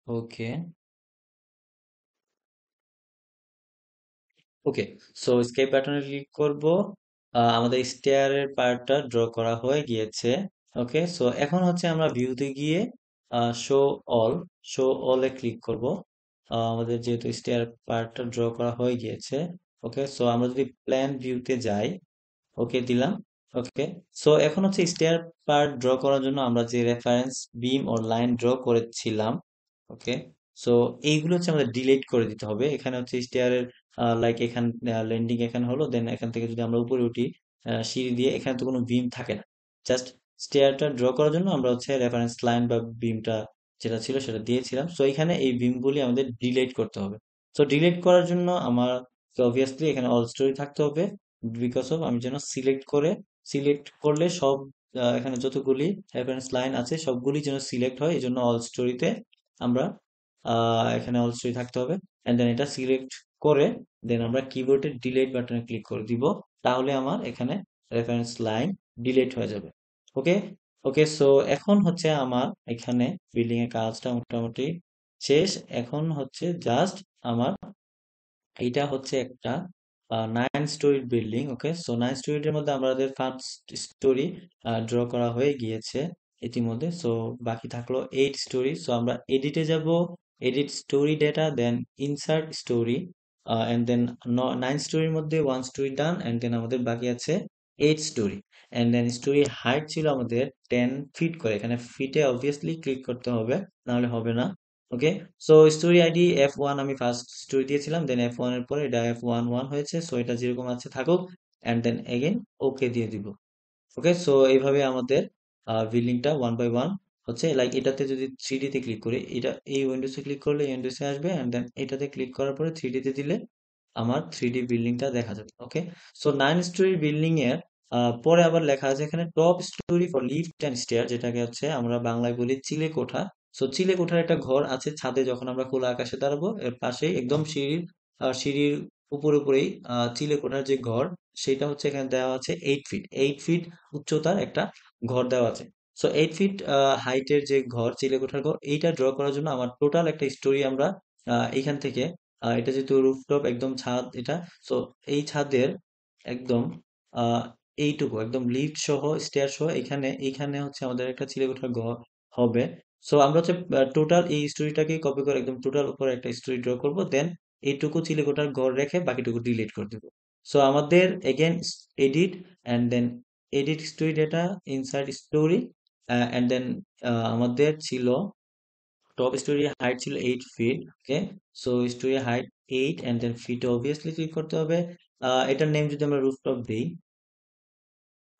ওকে, ওকে, সো স্কেপ বাটনে ক্লিক করব, আমাদের স্টেয়ারের পার্টটা ড্র করা হয়ে গিয়েছে। ওকে, সো এখন হচ্ছে আমরা ভিউতে গিয়ে শো অল শো অলে ক্লিক করব, আমাদের যেহেতু স্টেয়ার পার্টটা ড্র করা হয়ে গিয়েছে। ওকে, সো আমরা যদি প্ল্যান ভিউতে যাই, ওকে দিলাম। ওকে, সো এখন হচ্ছে স্টেয়ার পার্ট ড্র করার জন্য আমরা যে রেফারেন্স বিম ওর লাইন ড্র করেছিলাম, ওকে, সো এইগুলো হচ্ছে আমাদের ডিলিট করে দিতে হবে। এখানে হচ্ছে স্টেয়ারের লাইক এখান ল্যান্ডিং এখানে হলো, দেন এখান থেকে যদি আমরা উপরে উঠি সিঁড়ি দিয়ে, এখানে তো কোনো বিম থাকে না। জাস্ট স্টেয়ারটা ড্র করার জন্য আমরা হচ্ছে রেফারেন্স লাইন বা বিমটা যেটা ছিল সেটা দিয়েছিলাম। সো এখানে এই বিমগুলি আমাদের ডিলিট করতে হবে। সো ডিলিট করার জন্য আমার অবভিয়াসলি এখানে অল স্টোরি থাকতে হবে, বিকজ অফ আমি যেন সিলেক্ট করলে সব এখানে যতগুলি রেফারেন্স লাইন আছে সবগুলি যেন সিলেক্ট হয়, এই জন্য অল স্টোরিতে আমরা এখানে অল স্টোরি থাকতে হবে। এন্ড দেন এটা সিলেক্ট করে দেন আমরা কিবোর্ডের ডিলিট বাটনে ক্লিক করে দিব, তাহলে আমার এখানে রেফারেন্স লাইন ডিলিট হয়ে যাবে। ওকে, ওকে, সো এখন হচ্ছে আমার এখানে বিল্ডিং এর কাজটা মোটামুটি শেষ। এখন হচ্ছে জাস্ট আমার এইটা হচ্ছে একটা 9 স্টোরির বিল্ডিং। ওকে, সো 9 স্টোরির মধ্যে আমাদের ফার্স্ট স্টোরি ড্র করা হয়ে গিয়েছে ইতিমধ্যে। সো বাকি থাকলো 8 স্টোরি। সো আমরা এডিটে যাব, edit story data, then insert story, and then 9 স্টোরির মধ্যে 1 স্টোরি ডান, অ্যান্ড দেন আমাদের বাকি আছে 8 story. And then story height ছিল আমাদের 10 ফিট করে, এখানে ফিটে অবভিয়াসলি ক্লিক করতে হবে, নাহলে হবে না। ওকে, সো স্টোরি আইডি F1 আমি ফার্স্ট স্টোরি দিয়েছিলাম, দেন F1 এর পরে এটা F11 হয়েছে, সো এটা যেরকম আছে থাকুক, অ্যান্ড দেন এগেন ওকে দিয়ে দিব। ওকে, সো এইভাবে আমাদের বিল্ডিংটা 1 বাই 1 হচ্ছে। লাইক এটাতে যদি 3D তে ক্লিক করি, এটা এই উইন্ডোসে ক্লিক করলে এই উইন্ডোসে আসবে, অ্যান্ড দেন এটাতে ক্লিক করার পরে 3D তে দিলে আমার 3D বিল্ডিংটা দেখা যাবে। ওকে, সো 9 স্টোরি বিল্ডিং এর পরে আবার লেখা আছে এখানে top story for lift and stair, যেটাকে হচ্ছে আমরা বাংলায় বলি চিলে কোঠা। সো চিলে কোঠার একটা ঘর আছে ছাদে, যখন আমরা খোলা আকাশে দাঁড়াবো এর পাশেই একদম সিঁড়ির উপরেই চিলে কোঠার যে ঘর, সেটা হচ্ছে এখানে দেওয়া আছে 8 ফিট, 8 ফিট উচ্চতার একটা ঘর দেওয়া আছে। সো 8 ফিট হাইটের যে ঘর, চিলে কোঠার ঘর, এইটা ড্র করার জন্য আমার টোটাল একটা স্টোরি আমরা এইখান থেকে এটা যেহেতু রুফটপ একদম ছাদ এটা, সো এই ছাদের একদম আহ এইটুকু একদম লিফট সহ স্টেয়ার সহ এখানে এইখানে হচ্ছে আমাদের একটা চিলেকোঠার ঘর হবে। সো আমরা হচ্ছে টোটাল এই স্টোরিটাকে কপি করে একদম টোটাল উপরে একটা স্টোরি ড্র করব, দেন এইটুকু চিলেকোঠার ঘর রেখে বাকিটুকু ডিলিট করে দেবো। সো আমাদের again edit, and then edit story data insert story, and then আমাদের ছিল টপ স্টোরি হাইট ছিল 8 feet. Okay, so story height 8, and then feet obviously click করতে হবে। এটার নেম যদি আমরা রুফটপ দিই,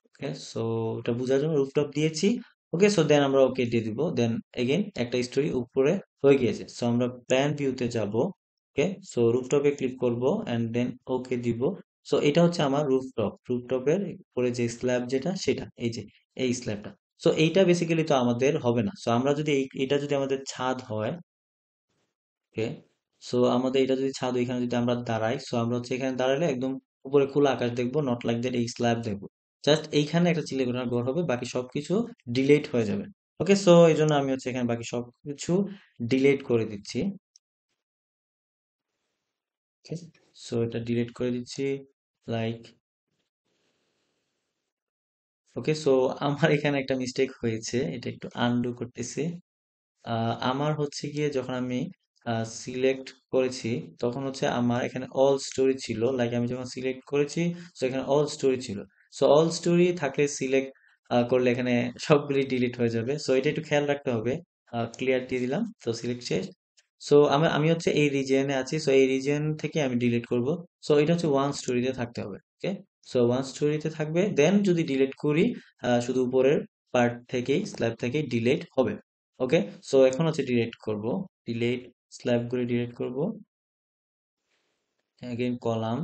ওকে, সো এটা বোঝার জন্য রুফটপ দিয়েছি। ওকে, সো দেন আমরা ওকে দিয়ে দিব, দেন এগেন একটা স্টোরি উপরে হয়ে গিয়েছে। সো আমরা প্ল্যান ভিউতে যাব। ওকে, সো রুফটপে ক্লিক করব, অ্যান্ড দেন ওকে দিব। সো এটা হচ্ছে আমার রুফটপ, রুফটপের উপরে যে স্ল্যাব যেটা সেটা এই যে এই স্ল্যাবটা। সো এইটা বেসিক্যালি তো আমাদের হবে না। সো আমরা যদি এটা যদি আমাদের ছাদ হয়, ওকে, সো আমাদের এটা যদি ছাদ, এখানে যদি আমরা দাঁড়াই, সো আমরা হচ্ছে এখানে দাঁড়ালে একদম উপরে খোলা আকাশ দেখবো, নট লাইক দ্যাট এই স্ল্যাব দেখবো। জাস্ট এইখানে একটা চিলেকোঠার ঘর হবে, বাকি সবকিছু ডিলিট হয়ে যাবে। ওকে, সো এই জন্য আমি হচ্ছে এখানে বাকি সবকিছু ডিলিট করে দিচ্ছি। ওকে, সো এটা ডিলিট করে দিচ্ছি, লাইক, ওকে, সো আমার এখানে একটা মিস্টেক হয়েছে, এটা একটু আনডু করতেছি। আমার হচ্ছে গিয়ে যখন আমি সিলেক্ট করেছি, তখন হচ্ছে আমার এখানে অল স্টোরি ছিল, লাইক আমি যখন সিলেক্ট করেছি, তো এখানে অল স্টোরি ছিল। সো অল স্টোরি থাকলে সিলেক্ট করলে এখানে সবগুলি ডিলিট হয়ে যাবে, সো এটা একটু খেয়াল রাখতে হবে। ক্লিয়ার দিয়ে দিলাম, তো সিলেক্ট শেষ। সো আমি হচ্ছে এই রিজিয়নে আছি, সো এই রিজিয়ন থেকে আমি ডিলিট করব। সো এটা হচ্ছে 1 স্টোরিতে থাকতে হবে। ওকে, সো 1 স্টোরিতে থাকবে, দেন যদি ডিলিট করি শুধু উপরের পার্ট থেকেই, স্ল্যাব থেকেই ডিলিট হবে। ওকে, সো এখন হচ্ছে ডিলিট করব, ডিলিট স্ল্যাবগুলি ডিলিট করব, again column.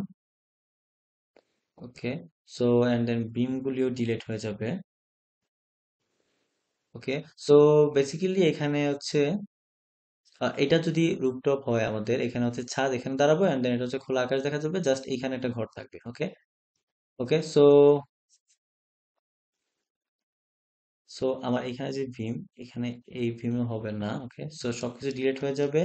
Okay, so and then বিমগুলিও ডিলিট হয়ে যাবে। ওকে, সো বেসিক্যালি এখানে হচ্ছে এটা যদি রুফটপ হয় আমাদের, এখানে হচ্ছে ছাদ, এখানে দাঁড়াবো, এন্ড দেন এটা হচ্ছে খোলা আকাশ দেখা যাবে, জাস্ট এইখানে একটা ঘর থাকবে। ওকে, ওকে, সো আমার এখানে যে ভীম, এখানে এই ভীমও হবে না। ওকে, সো সবকিছু ডিলিট হয়ে যাবে,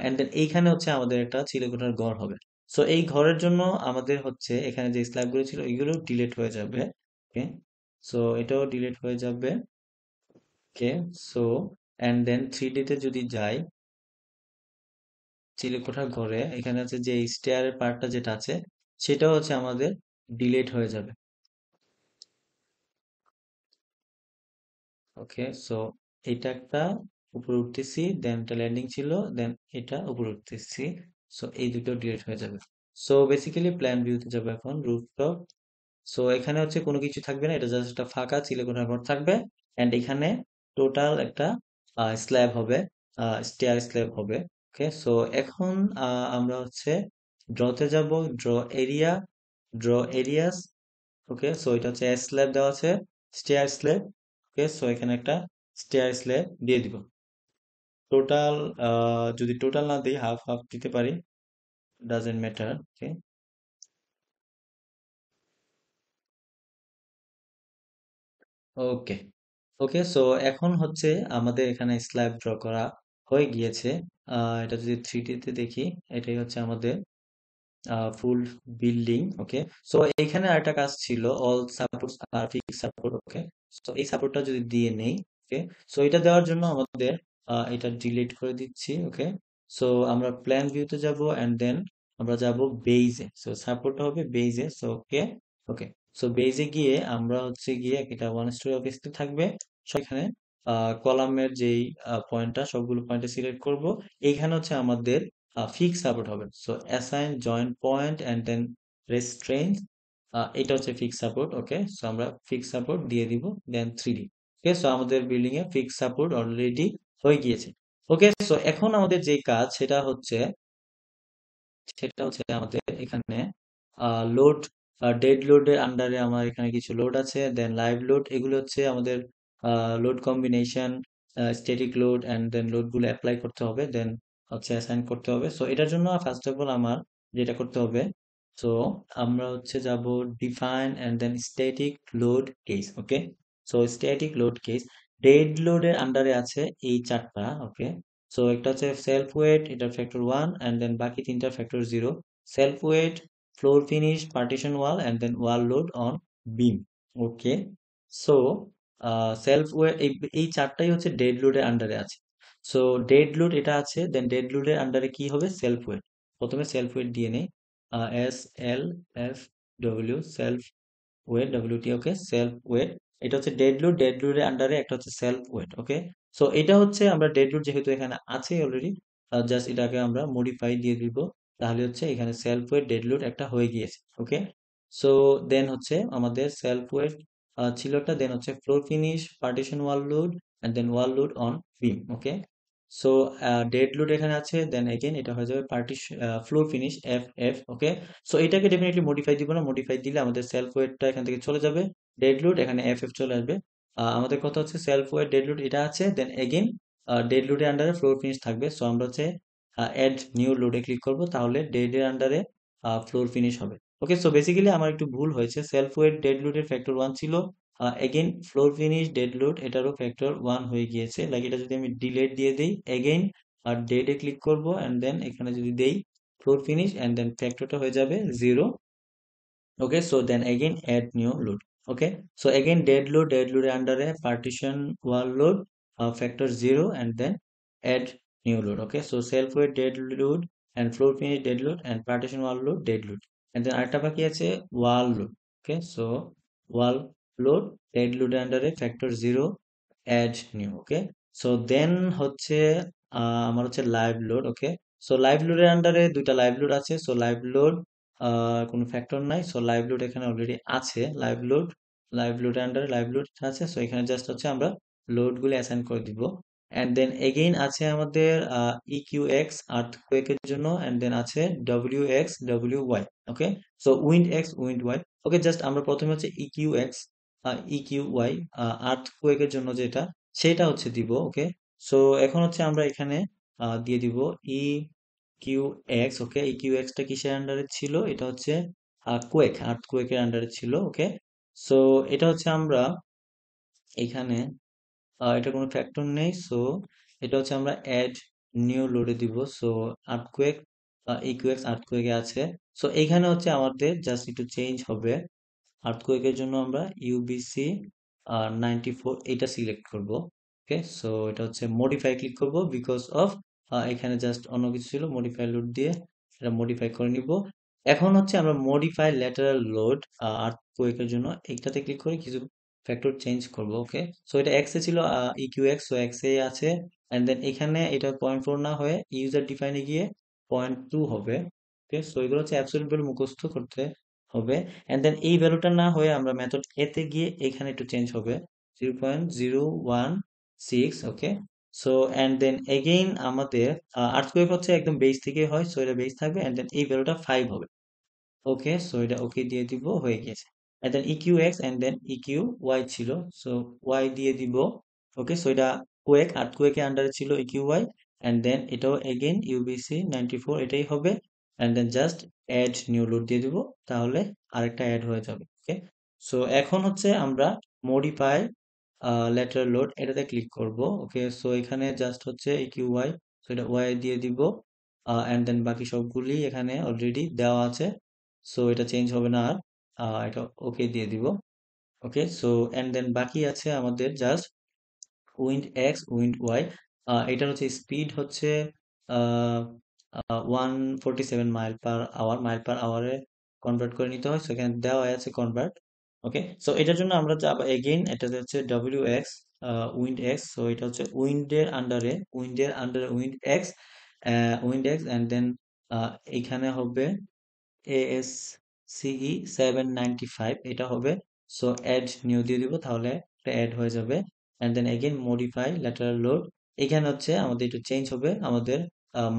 এন্ড দেন এইখানে হচ্ছে আমাদের একটা চিলেকোঠার ঘর হবে। সো এই ঘরের জন্য আমাদের হচ্ছে এখানে যে স্ল্যাব গুলো ছিল এগুলো ডিলিট হয়ে যাবে। ওকে, সো এটাও ডিলিট হয়ে যাবে। ওকে, সো এন্ড দেন 3D তে যদি যাই, চিলেকোঠার ঘরে এখানে হচ্ছে যে স্টেয়ারের পার্টটা যেটা আছে, সেটাও হচ্ছে আমাদের ডিলিট হয়ে যাবে। ওকে, সো এটা একটা উপরে উঠতেছি, দেন এটা ল্যান্ডিং ছিল, দেন এটা উপরে উঠতেছি, সো এই দুটো ডিলিট হয়ে যাবে। সো বেসিক্যালি প্ল্যান ভিউতে যাবো এখন, রুফটপ। সো এখানে হচ্ছে কোনো কিছু থাকবে না, এটা জাস্ট একটা ফাঁকা চিলেকোঠার ঘর থাকবে, এন্ড এখানে টোটাল একটা স্ল্যাব হবে, স্টেয়ার স্ল্যাব হবে। ওকে, সো এখন আমরা হচ্ছে ড্রতে যাব, draw area, draw areas. Okay, so এটা হচ্ছে স্ল্যাব দেওয়া আছে, স্টেয়ার স্ল্যাব। ওকে, সো এখানে একটা স্টেয়ার স্ল্যাব দিয়ে দিব। টোটাল যদি টোটাল না দিই, হাফ হাফ দিতে পারি, doesn't matter. Okay, okay, okay, so এখন হচ্ছে আমাদের এখানে স্ল্যাব ড্র করা হয়ে গিয়েছে। এটা যদি 3D তে দেখি, এটাই হচ্ছে আমাদের ফুল বিল্ডিং। ওকে, সো এখানে আরেকটা কাজ ছিল, অল সাপোর্ট আর ফিক্স সাপোর্ট। ওকে, সো এই সাপোর্টটা যদি দিয়ে নেই, ওকে, সো এটা দেওয়ার জন্য আমাদের এটা ডিলিট করে দিচ্ছি। ওকে, সো আমরা প্ল্যান ভিউতে যাব, এন্ড দেন আমরা যাব বেইজে, সো সাপোর্টটা হবে বেইজে, সো ওকে। ওকে, সো বেইজে গিয়ে আমরা হচ্ছে গিয়ে এটা ওয়ান স্টোরি অফিসে থাকবে সেখানে কলামের যেই পয়েন্টটা সবগুলো পয়েন্টে সিলেক্ট করব। এইখানে হচ্ছে আমাদের ফিক্স সাপোর্ট হবে, so assign joint point and then restraint, এটা হচ্ছে ফিক্স সাপোর্ট। ওকে, সো আমরা ফিক্স সাপোর্ট দিয়ে দিব, দেন 3D। ওকে, সো আমাদের বিল্ডিং এ ফিক্স সাপোর্ট অলরেডি হয়ে গিয়েছে। ওকে, সো এখন আমাদের যে কাজ সেটা হচ্ছে আমাদের এখানে লোড, ডেড লোডের আন্ডারে আমার এখানে কিছু লোড আছে, দেন লাইভ লোড, এগুলো হচ্ছে আমাদের load combination, static load and then load গুলো অ্যাপ্লাই করতে হবে, দেন হচ্ছে অ্যাসাইন করতে হবে। সো এটার জন্য ফার্স্ট অফ অল আমার যেটা করতে হবে, সো আমরা হচ্ছে যাব define and then static load case. Okay, so static load case dead লোডের আন্ডারে আছে এই চারটা। ওকে, সো একটা হচ্ছে সেলফ ওয়েট, এটা ফ্যাক্টর 1 এন্ড দেন বাকি তিনটা factor 0। Self weight, floor finish, partition wall and then wall load on beam. Okay, so self weight, এই চারটাই হচ্ছে ডেড লোডের আন্ডারে আছে। সো ডেড লোড এটা আছে, দেন ডেড লোডের আন্ডারে কি হবে, সেলফ ওয়েট। প্রথমে সেলফ ওয়েট দিয়ে নেই, SLF W, self weight, WT. Okay, self weight, এটা হচ্ছে ডেড লোড, ডেড লোডের আন্ডারে একটা হচ্ছে সেলফ ওয়েট। ওকে, সো এটা হচ্ছে আমরা ডেড লোড যেহেতু এখানে আছে অলরেডি, জাস্ট এটাকে আমরা মডিফাই দিয়ে দিব, তাহলে হচ্ছে এখানে সেলফ ওয়েট ডেড লোড একটা হয়ে গিয়েছে। ওকে, সো দেন হচ্ছে আমাদের সেলফ ওয়েট ছিল একটা, দেন হচ্ছে floor finish, partition wall load and then wall load on beam. Okay, so dead load এখানে আছে, দেন এগেন এটা হয়ে যাবে partition floor finish FF। Okay, so এটাকে ডেফিনেটলি মডিফাই দিব না, মডিফাই দিলে আমাদের সেলফ ওয়েটটা এখান থেকে চলে যাবে, ডেড লোড এখানে FF চলে আসবে। আমাদের কথা হচ্ছে সেলফ ওয়েট ডেড লোড এটা আছে, দেন এগেন ডেড লোডের আন্ডারে ফ্লোর ফিনিশ থাকবে, সো আমরা হচ্ছে অ্যাড নিউ লোডে ক্লিক করব, তাহলে ডেড এর আন্ডারে ফ্লোর ফিনিশ হবে। ওকে, সো বেসিক্যালি আমার একটু ভুল হয়েছে, সেলফ ওয়েট ডেড লোডের ফ্যাক্টর 1 ছিল, again floor finish dead load এটারও ফ্যাক্টর 1 হয়ে গিয়েছে। লাইক এটা যদি আমি ডিলেট দিয়ে দেই, এগেইন আর ডেটে ক্লিক করব এন্ড দেন এখানে যদি দেই ফ্লোর ফিনিশ এন্ড দেন ফ্যাক্টরটা হয়ে যাবে 0। Okay, so then again add new load. Okay, so again dead load under a partition wall load factor 0 and then add new load. Okay, so self weight dead load and floor finish dead load and partition wall load dead load, and then আরেকটা বাকি আছে wall load. Okay, so wall load dead load under a factor 0 add new. Okay, so then হচ্ছে আমার হচ্ছে live load. Okay, so live লোডের আন্ডারে দুইটা live load আছে, সো লাইভ লোড কোনো ফ্যাক্টর নাই, সো লাইভ লোড এখানে অলরেডি আছে, লাইভ লোড আন্ডারে লাইভ লোড আছে, সো এখানে জাস্ট হচ্ছে আমরা লোড গুলো অ্যাসাইন করে দিব। এন্ড দেন এগেইন আছে আমাদের EQX আর্থকোয়েকের জন্য, এন্ড দেন আছে WX WY। Okay, so wind x wind y. Okay, just আমরা প্রথমে হচ্ছে EQX EQY আর্থকোয়েকের জন্য যেটা, সেটা হচ্ছে দিব। ওকে, সো এখন হচ্ছে আমরা এখানে দিয়ে দিব EQX। ওকে, EQX টা কিসের আন্ডারে ছিল, এটা হচ্ছে আর্থকোয়েকের আন্ডারে ছিল। ওকে, সো এটা হচ্ছে আমরা এখানে এটা কোনো ফ্যাক্টর নেই, সো এটা হচ্ছে আমরা অ্যাড নিউ লোডে দিব। সো আর্থকোয়েক ইকুয়েক্স আর্থকোয়েকে আছে, সো এইখানে হচ্ছে আমাদের জাস্ট একটু চেঞ্জ হবে। আর্থকোয়েকের জন্য আমরা UBC 94 এটা সিলেক্ট করব। ওকে, সো এটা হচ্ছে মডিফাই ক্লিক করব, বিকজ অফ এখানে জাস্ট অন্য কিছু ছিল, মডিফাই লোড দিয়ে এটা মডিফাই করে নিব। এখন হচ্ছে আমরা মডিফাই ল্যাটারাল লোড আর্থকোয়েকের জন্য এইটাতে ক্লিক করে কিছু ফ্যাক্টর চেঞ্জ করব। ওকে, সো এটা এক্স এ ছিল, EQX, সো এক্স এ আছে, এন্ড দেন এখানে এটা 0.4 না হয়ে ইউজার ডিফাইনে গিয়ে 0.2 হবে। ওকে, সো এগুলো হচ্ছে অ্যাবসলিউট ভ্যালু মুখস্থ করতে হবে, এন্ড দেন এই ভ্যালুটা না হয়ে আমরা মেথড এ তে গিয়ে এখানে একটু চেঞ্জ হবে 0.016। ওকে, সো এন্ড দেন এগেইন আমাদের আর্থকোয়েক হচ্ছে একদম বেস থেকে হয়, সো এটা বেস থাকবে, এন্ড দেন এই ভ্যালুটা 5 হবে। ওকে, সো এটা ওকে দিয়ে দিব, হয়ে গেছে। And then EQX and then EQY ছিল, সো Y দিয়ে দিব। ওকে, সো এটা আর্থকোয়েকের আন্ডারে ছিল EQY, এন্ড দেন এটাও এগেইন UBC 94 এটাই হবে, and then just add new load দিয়ে দিব, তাহলে আরেকটা অ্যাড হয়ে যাবে। ওকে, সো এখন হচ্ছে আমরা মডিফাই ল্যাটারাল লোড এটাতে ক্লিক করব। ওকে, সো এখানে জাস্ট হচ্ছে EQY, সো এটা Y দিয়ে দিব, এন্ড দেন বাকি সবগুলি এখানে অলরেডি দেওয়া আছে, সো এটা চেঞ্জ হবে না আর, এটা ওকে দিয়ে দিব। ওকে, সো এন্ড দেন বাকি আছে আমাদের just wind x wind Y, এটার হচ্ছে স্পিড হচ্ছে 147 মাইল পার আওয়ারে কনভার্ট করে নিতে হয়, সেখানে দেওয়া আছে কনভার্ট। ওকে, সো এটার জন্য আমরা যাব এগেইন, এটা হচ্ছে W x, wind x. So এটা হচ্ছে উইন্ড এক্স অ্যান্ড দেন এখানে হবে ASCE 795, এটা হবে। সো অ্যাড নিউ দিয়ে দিব, তাহলে এটা অ্যাড হয়ে যাবে। And then again modify lateral load. এখানে হচ্ছে আমাদের একটু চেঞ্জ হবে, আমাদের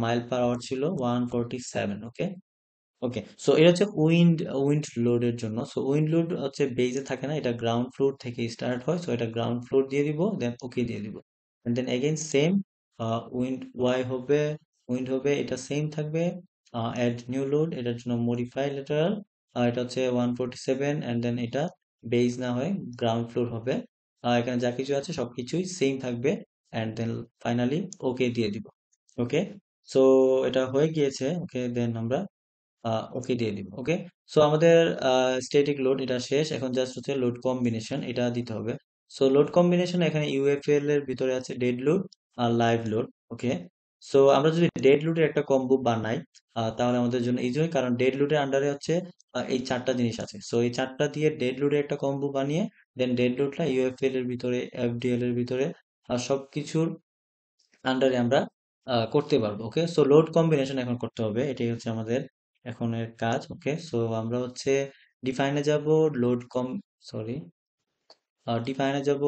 মাইল পার আওয়ার ছিল 147। ওকে, ওকে, সো এটা হচ্ছে উইন্ড লোডের জন্য। সো উইন্ড লোড হচ্ছে বেজে থাকে না, এটা গ্রাউন্ড ফ্লোর থেকে স্টার্ট হয়। সো এটা গ্রাউন্ড ফ্লোর দিয়ে দিব, দেন ওকে দিয়ে দিব। And then again same wind Y হবে, এটা সেম থাকবে। অ্যাড নিউ লোড, এটার জন্য মডিফাই লেটারাল, এটা হচ্ছে 147। এন্ড দেন এটা বেজ না হয় গ্রাউন্ড ফ্লোর হবে। এখানে যা কিছু আছে সবকিছুই সেম থাকবে। এন্ড দেন ফাইনালি ওকে দিয়ে দিব। ওকে, সো এটা হয়ে গিয়েছে। ওকে, দেন আমরা ওকে দিয়ে দিব। ওকে, সো আমাদের স্ট্যাটিক লোড এটা শেষ, এখন জাস্ট হচ্ছে লোড কম্বিনেশন এটা দিতে হবে। সো লোড কম্বিনেশন এখানে ইউএফএল এর ভিতরে আছে ডেড লোড আর লাইভ লোড। ওকে, সো আমরা যদি ডেড লোডের একটা কম্বো বানাই, তাহলে আমাদের জন্য ইজি হয়, কারণ ডেড লোডের আন্ডারে হচ্ছে এই চারটা জিনিস আছে। সো এই চারটা দিয়ে ডেড লোডের একটা কম্বো বানিয়ে দেন ডেড লোডটা ইউএফএল এর ভিতরে, এফডিএল এর ভিতরে, সবকিছুর আন্ডারে আমরা করতে পারবো। ওকে, সো লোড কম্বিনেশন এখন করতে হবে, এটাই হচ্ছে আমাদের এখনের কাজ। ওকে, সো আমরা হচ্ছে ডিফাইনে যাব, লোড কম সরি ডিফাইনে যাব,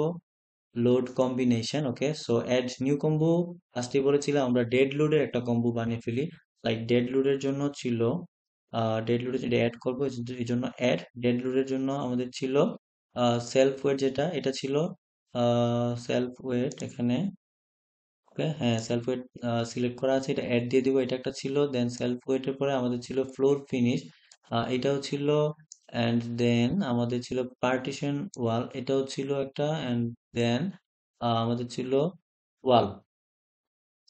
লোড কম্বিনেশন। ওকে, সো অ্যাড নিউ কম্বো। ফার্স্টে বলেছিলাম আমরা ডেড লোডের একটা কম্বো বানিয়ে ফেলি। লাইক ডেড লোডের জন্য ছিল, ডেড লোডে যেটা অ্যাড করবো এই জন্য অ্যাড ডেড লোডের জন্য আমাদের ছিল সেলফ ওয়েট, যেটা এটা ছিল সেলফ ওয়েট এখানে। ওকে, হ্যাঁ, সেলফ ওয়েট সিলেক্ট করা আছে, এটা অ্যাড দিয়ে দিব, এটা একটা ছিল। দেন সেলফ ওয়েটের পরে আমাদের ছিল ফ্লোর ফিনিশ, এটাও ছিল। অ্যান্ড দেন আমাদের ছিল পার্টিশন ওয়াল, এটাও ছিল একটা। অ্যান্ড দেন আমাদের ছিল ওয়াল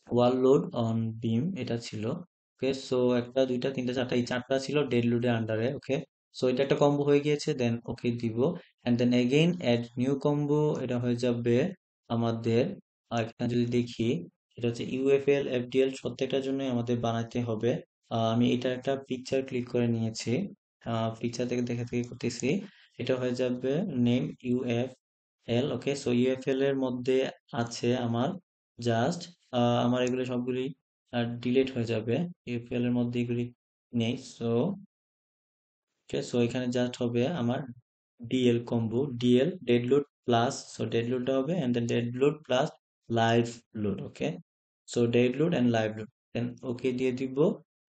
ওয়াল লোড অন বিম, এটা ছিল। ওকে, সো একটা দুইটা তিনটা চারটা, এই চারটা ছিল ডেড লোডের আন্ডারে। ওকে, সো এটা একটা কম্বো হয়ে গিয়েছে, দেন ওকে দিব। And then again add new combo, এটা হয়ে যাবে আমাদের, এখানে যদি দেখি, এটা হচ্ছে ইউএফএল এফডিএল প্রত্যেকটার জন্য আমাদের বানাতে হবে। আমি এটা একটা পিকচার ক্লিক করে নিয়েছি, পিকচার থেকে দেখে থেকে করতেছি। এটা হয়ে যাবে নেম ইউএফএল। ওকে, সো ইউএফএল এর মধ্যে আছে আমার জাস্ট, আমার এগুলো সবগুলি ডিলিট হয়ে যাবে, ইউপিএল এর মধ্যে এগুলি নেই। সো সো এখানে জাস্ট হবে আমার DL combo, DL dead load plus, so dead লোডটা হবে and then dead load plus live load. Okay, so dead load and live load, then okay দিয়ে দিব।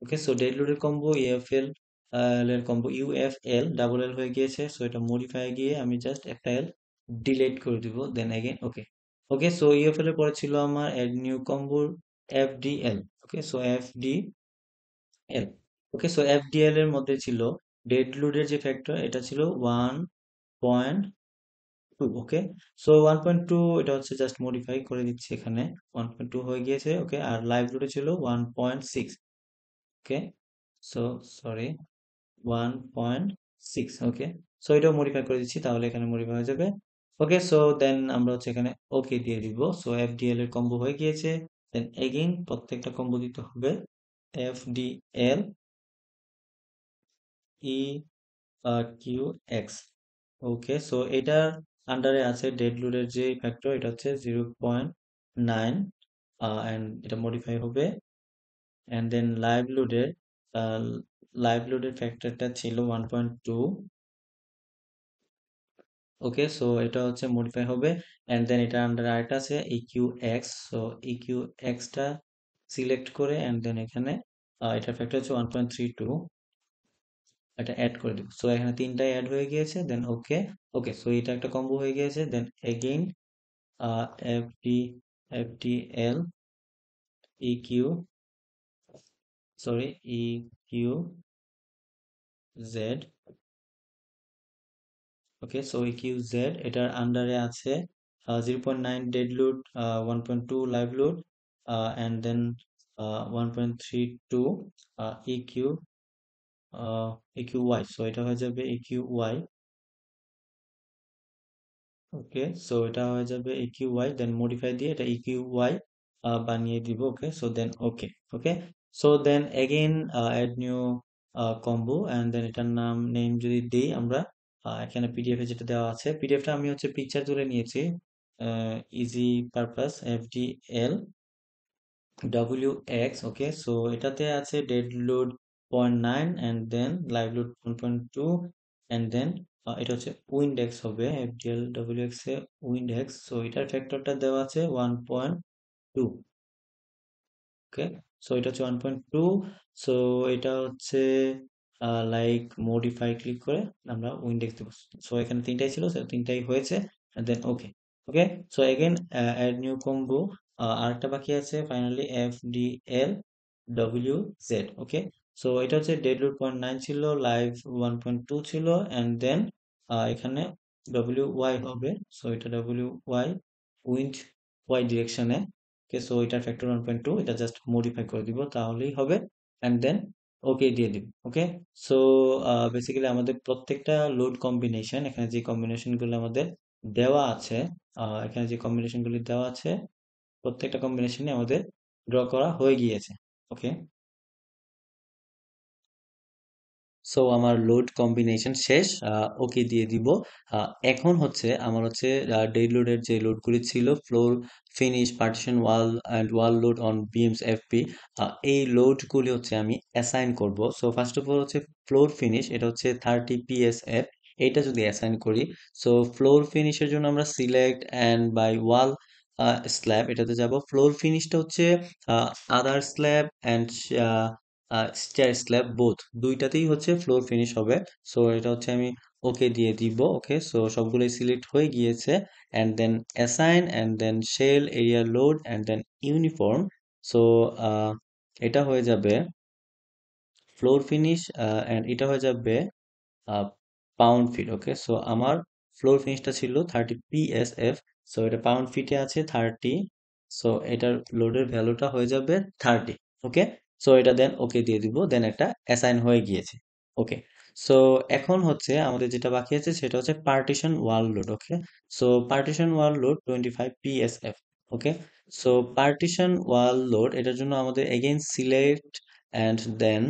ওকে, সো ডেড লোডের কম্বো ইউএফএল এর combo ইউএফএল double L হয়ে গিয়েছে। So এটা modify গিয়ে আমি জাস্ট একটা এল ডিলিট করে দিব, দেন এগেইন ওকে। ওকে, সো ইউএফএল এর পরে ছিল আমার এড নিউ কম্বো এফডিএল। ওকে, সো এফডিএল। ওকে, সো এফডিএল এর মধ্যে ছিল ডেড লোডের যে ফ্যাক্টর, এটা ছিল 1.2। ওকে, সো 1.2, এটা হচ্ছে জাস্ট মডিফাই করে দিচ্ছি এখানে, 1.2 হয়ে গিয়েছে। ওকে, আর লাইভ লোডে ছিল 1.6। ওকে, সো সরি, 1.6। ওকে, সো এটাও মডিফাই করে দিচ্ছি, তাহলে এখানে মডিফাই হয়ে যাবে। ওকে, সো দেন আমরা হচ্ছে এখানে ওকে দিয়ে দিব। সো এফডিএল এর কম্বো হয়ে গিয়েছে, দেন এগেইন প্রত্যেকটা কম্বো দিতে হবে FDL E Q x. Okay, so এটার আন্ডারে আছে ডেড লোডের যে ফ্যাক্টর, এটা হচ্ছে 0.9। অ্যান্ড এটা মডিফাই হবে। অ্যান্ড দেন লাইভ লোডের ফ্যাক্টরটা ছিল 1.2। ওকে, সো এটা হচ্ছে মডিফাই হবে। অ্যান্ড দেন এটা আন্ডার আরেকটা আছে EQ x. So EQ extra select করে অ্যান্ড দেন এখানে এটা ফ্যাক্টর হচ্ছে 1.32, এটা অ্যাড করে দিব। সো এখানে তিনটাই অ্যাড হয়ে গিয়েছে, দেন ওকে। ওকে, সো এটা একটা কম্বো হয়ে গিয়েছে, then again FD FDL EQ sorry EQ Z. Okay, so EQ Z এটার আন্ডারে আছে 0.9 dead load, 1.2 live load, and then 1.32 EQ EQ Y. So এটা হয়ে যাবে ইকিউ ওয়াই। ওকে, সো এটা হয়ে যাবে ইকিউ ওয়াই, দেন মডিফাই দিয়ে এটা ইকিউ ওয়াই বানিয়ে দিব। Okay, so then okay. Okay, so then again add new combo and then এটার নেম যদি দিই আমরা, এখানে পিডিএফ এ যেটা দেওয়া আছে, পিডিএফটা আমি হচ্ছে পিকচার তুলে নিয়েছি, easy purpose FDL W X, okay. So এটাতে আছে dead load 0.9 and then live load 1.2 and then এটা হচ্ছে উইন্ডেক্স হবে এফডিএল ডাব্লিউ এক্স এ উইন্ডেক্স, সো এটার ফ্যাক্টরটা দেওয়া আছে 1.2, ওকে। সো এটা হচ্ছে 1.2। সো এটা হচ্ছে লাইক মডিফাই ক্লিক করে আমরা উইন্ডেক্স দেবো। সো এখানে তিনটাই ছিল, তিনটাই হয়েছে, then okay, okay. So again add new combo, আরেকটা বাকি আছে finally F D L W Z, okay. So এটা হচ্ছে ডেডলুড 0.9 ছিল, লাইভ 1.2 ছিল, অ্যান্ড দেন এখানে ডব্লিউ ওয়াই হবে। সো এটা ডব্লিউ ওয়াই উইন্ড ওয়াই ডিরেকশনে, ওকে। সো এটার ফ্যাক্টর 1.2, এটা জাস্ট মডিফাই করে দিব তাহলেই হবে, অ্যান্ড দেন ওকে দিয়ে দিব, ওকে। সো বেসিক্যালি আমাদের প্রত্যেকটা লোড কম্বিনেশন, এখানে যে কম্বিনেশনগুলো আমাদের দেওয়া আছে, এখানে যে কম্বিনেশনগুলি দেওয়া আছে প্রত্যেকটা কম্বিনেশনই আমাদের ড্র করা হয়ে গিয়েছে, ওকে। সো আমার লোড কম্বিনেশন শেষ, ওকে দিয়ে দিব। এখন হচ্ছে আমার হচ্ছে ডেড লোডের যে লোডগুলি ছিল, floor finish partition wall and wall load on beans FP, এই লোডগুলি হচ্ছে আমি অ্যাসাইন করব। সো ফার্স্ট অফ অল হচ্ছে ফ্লোর ফিনিশ, এটা হচ্ছে 30 psf, এটা যদি অ্যাসাইন করি, সো ফ্লোর ফিনিশের জন্য আমরা select and by wall slab এটাতে যাব। ফ্লোর ফিনিশটা হচ্ছে other slab and stair slab both, দুইটাতেই হচ্ছে ফ্লোর ফিনিশ হবে। সো এটা হচ্ছে আমি ওকে দিয়ে দিব, ওকে। সো সবগুলোই সিলেক্ট হয়ে গিয়েছে, and then assign and then shell area load and then uniform. So এটা হয়ে যাবে ফ্লোর ফিনিশ অ্যান্ড এটা হয়ে যাবে পাউন্ড ফিট, ওকে। সো আমার ফ্লোর ফিনিশটা ছিল 30 psf, সো এটা পাউন্ড ফিটে আছে 30, সো এটার লোডের ভ্যালুটা হয়ে যাবে 30, ওকে। সো এটা দেন ওকে দিয়ে দিব, দেন একটা অ্যাসাইন হয়ে গিয়েছে, ওকে। সো এখন হচ্ছে আমাদের যেটা বাকি আছে সেটা হচ্ছে partition wall load, okay. So partition wall load 25 psf, okay. So partition wall load এটার জন্য আমাদের again select and then